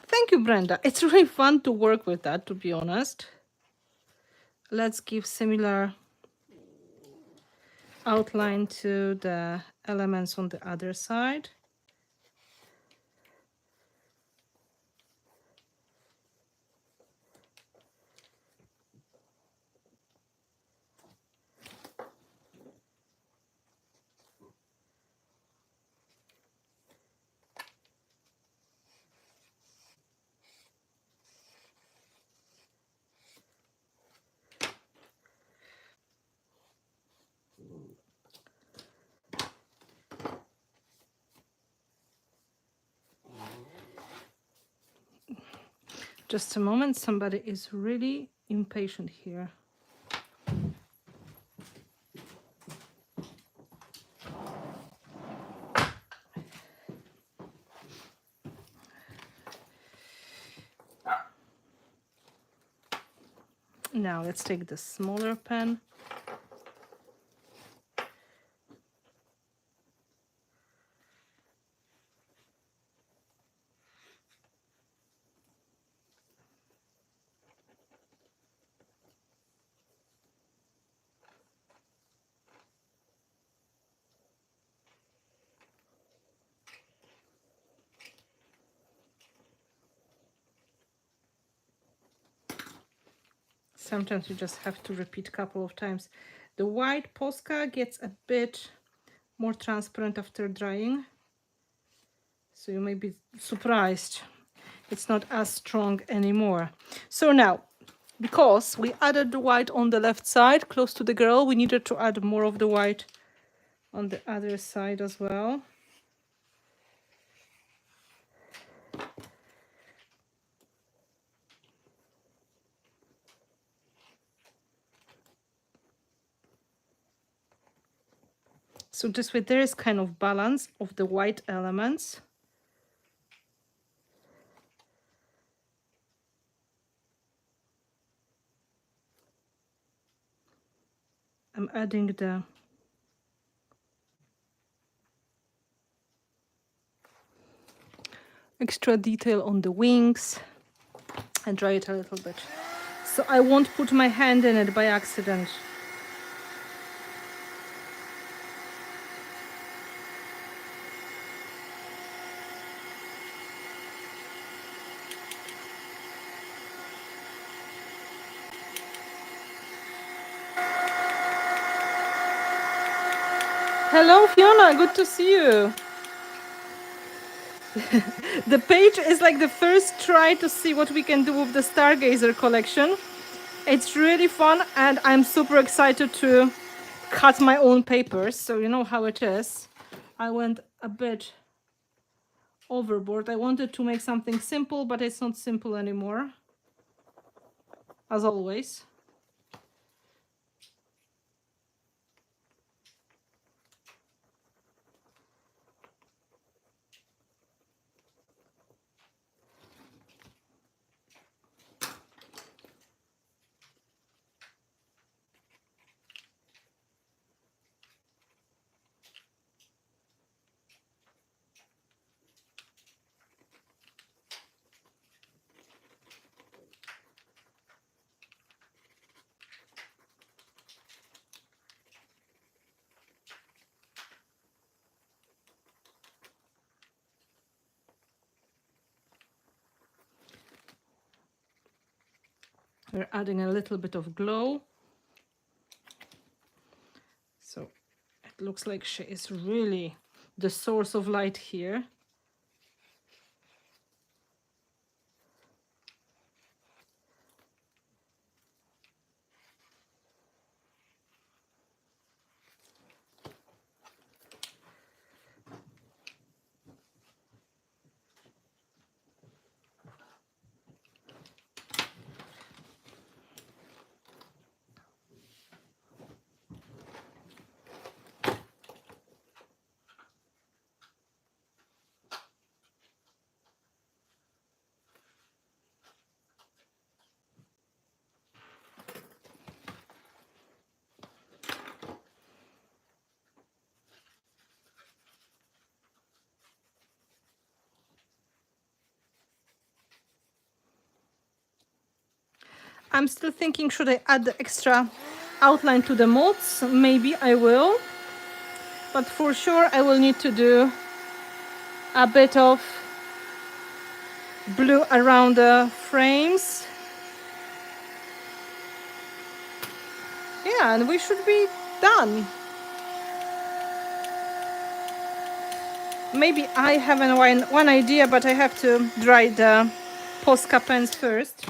Thank you, Brenda. It's really fun to work with that, to be honest. Let's give similar outline to the elements on the other side. Just a moment, somebody is really impatient here. Now let's take the smaller pen Sometimes you just have to repeat a couple of times. The white Posca gets a bit more transparent after drying, so you may be surprised. It's not as strong anymore. So now, because we added the white on the left side, close to the girl, we needed to add more of the white on the other side as well. So this way there is kind of balance of the white elements. I'm adding the extra detail on the wings and dry it a little bit. So I won't put my hand in it by accident. Hello Fiona, good to see you. The page is like the first try to see what we can do with the Stargazer collection. It's really fun and I'm super excited to cut my own papers. So you know how it is. I went a bit overboard. I wanted to make something simple, but it's not simple anymore, as always. We're adding a little bit of glow. So it looks like she is really the source of light here. I'm still thinking, should I add the extra outline to the mods? Maybe I will. But for sure I will need to do a bit of blue around the frames. Yeah, and we should be done. Maybe I have one idea, but I have to dry the Posca pens first.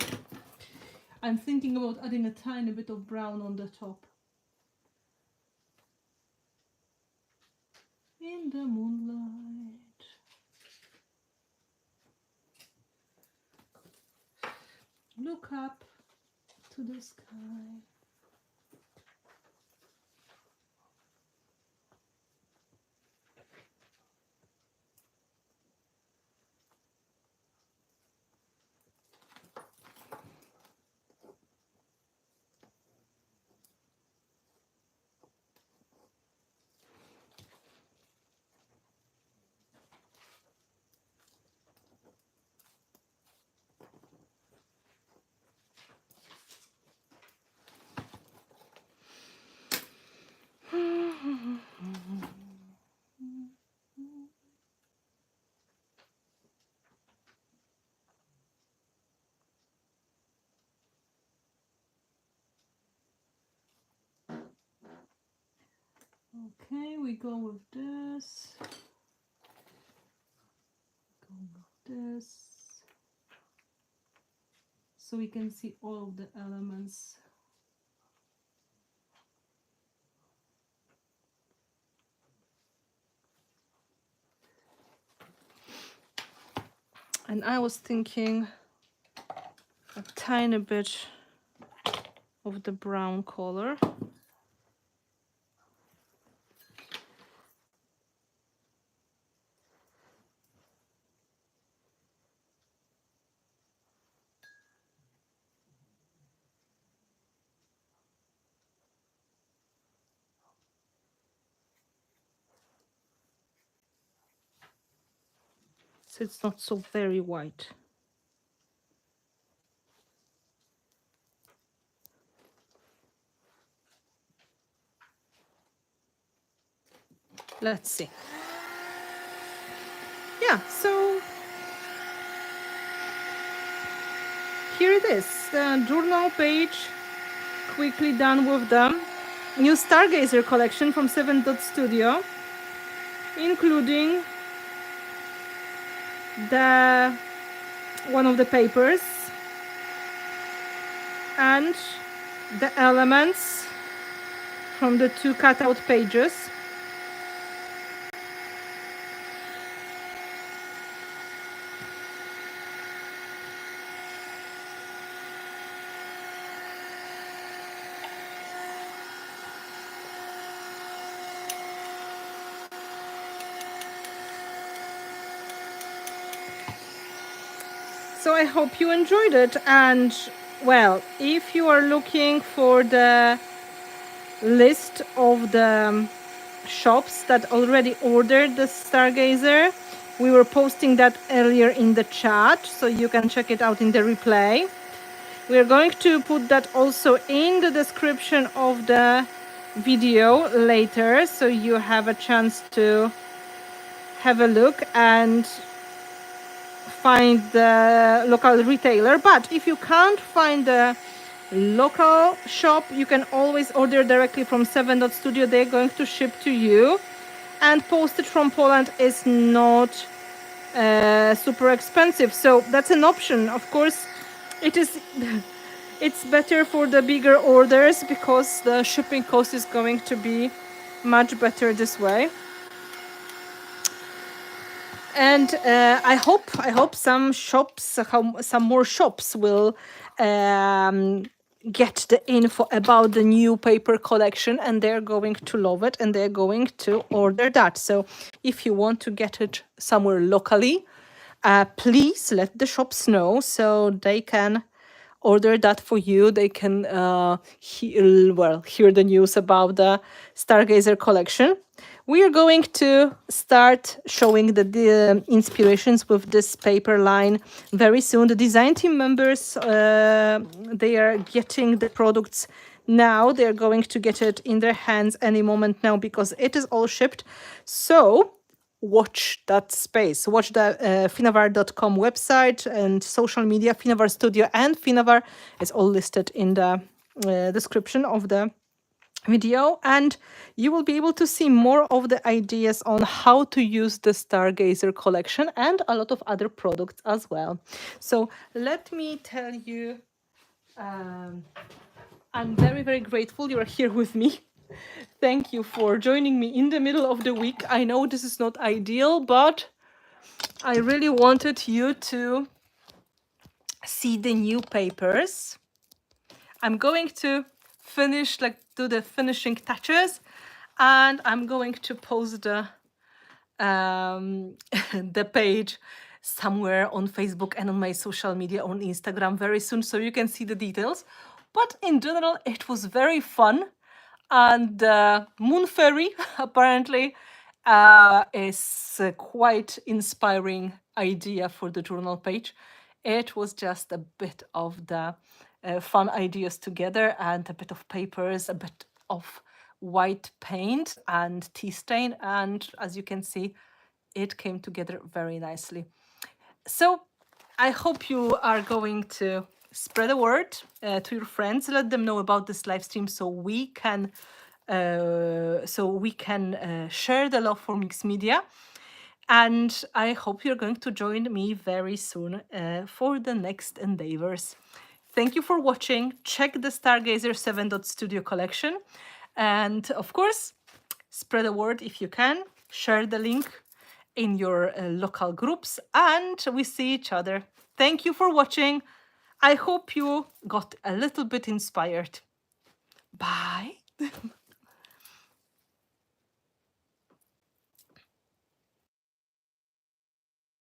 I'm thinking about adding a tiny bit of brown on the top. In the moonlight. Look up to the sky. Okay, we go with this. Go with this. So we can see all of the elements. And I was thinking a tiny bit of the brown color. So it's not so very white. Let's see. Yeah, so here it is, the journal page, quickly done with the new Stargazer collection from 7 Dot Studio, including the one of the papers and the elements from the 2 cutout pages. So I hope you enjoyed it, and well, if you are looking for the list of the shops that already ordered the Stargazer, we were posting that earlier in the chat, so you can check it out in the replay. We are going to put that also in the description of the video later, so you have a chance to have a look and find the local retailer. But if you can't find the local shop, you can always order directly from 7 Dot Studio. They're going to ship to you, and postage from Poland is not super expensive, so that's an option. Of course, it's better for the bigger orders because the shipping cost is going to be much better this way. And I hope some more shops will get the info about the new paper collection, and they're going to love it, and they're going to order that. So if you want to get it somewhere locally, please let the shops know so they can order that for you. They can hear the news about the Stargazer collection. We are going to start showing the inspirations with this paper line very soon. The design team members, they are getting the products now. They're going to get it in their hands any moment now because it is all shipped. So watch that space. Watch the finnabair.com website and social media. Finnabair Studio and Finnabair is all listed in the description of the video, and you will be able to see more of the ideas on how to use the Stargazer collection and a lot of other products as well. So let me tell you, I'm very, very grateful you are here with me. Thank you for joining me in the middle of the week. I know this is not ideal, but I really wanted you to see the new papers. I'm going to finish, do the finishing touches, and I'm going to post the the page somewhere on Facebook and on my social media on Instagram very soon, so you can see the details. But in general, it was very fun, and Moon Fairy apparently is a quite inspiring idea for the journal page. It was just a bit of the fun ideas together, and a bit of papers, a bit of white paint and tea stain, and as you can see, it came together very nicely. So I hope you are going to spread the word to your friends, let them know about this live stream so we can so we can share the love for mixed media. And I hope you're going to join me very soon for the next endeavors. Thank you for watching. Check the Stargazer 7 Studio collection. And of course, spread the word if you can. Share the link in your local groups, and we see each other. Thank you for watching. I hope you got a little bit inspired. Bye.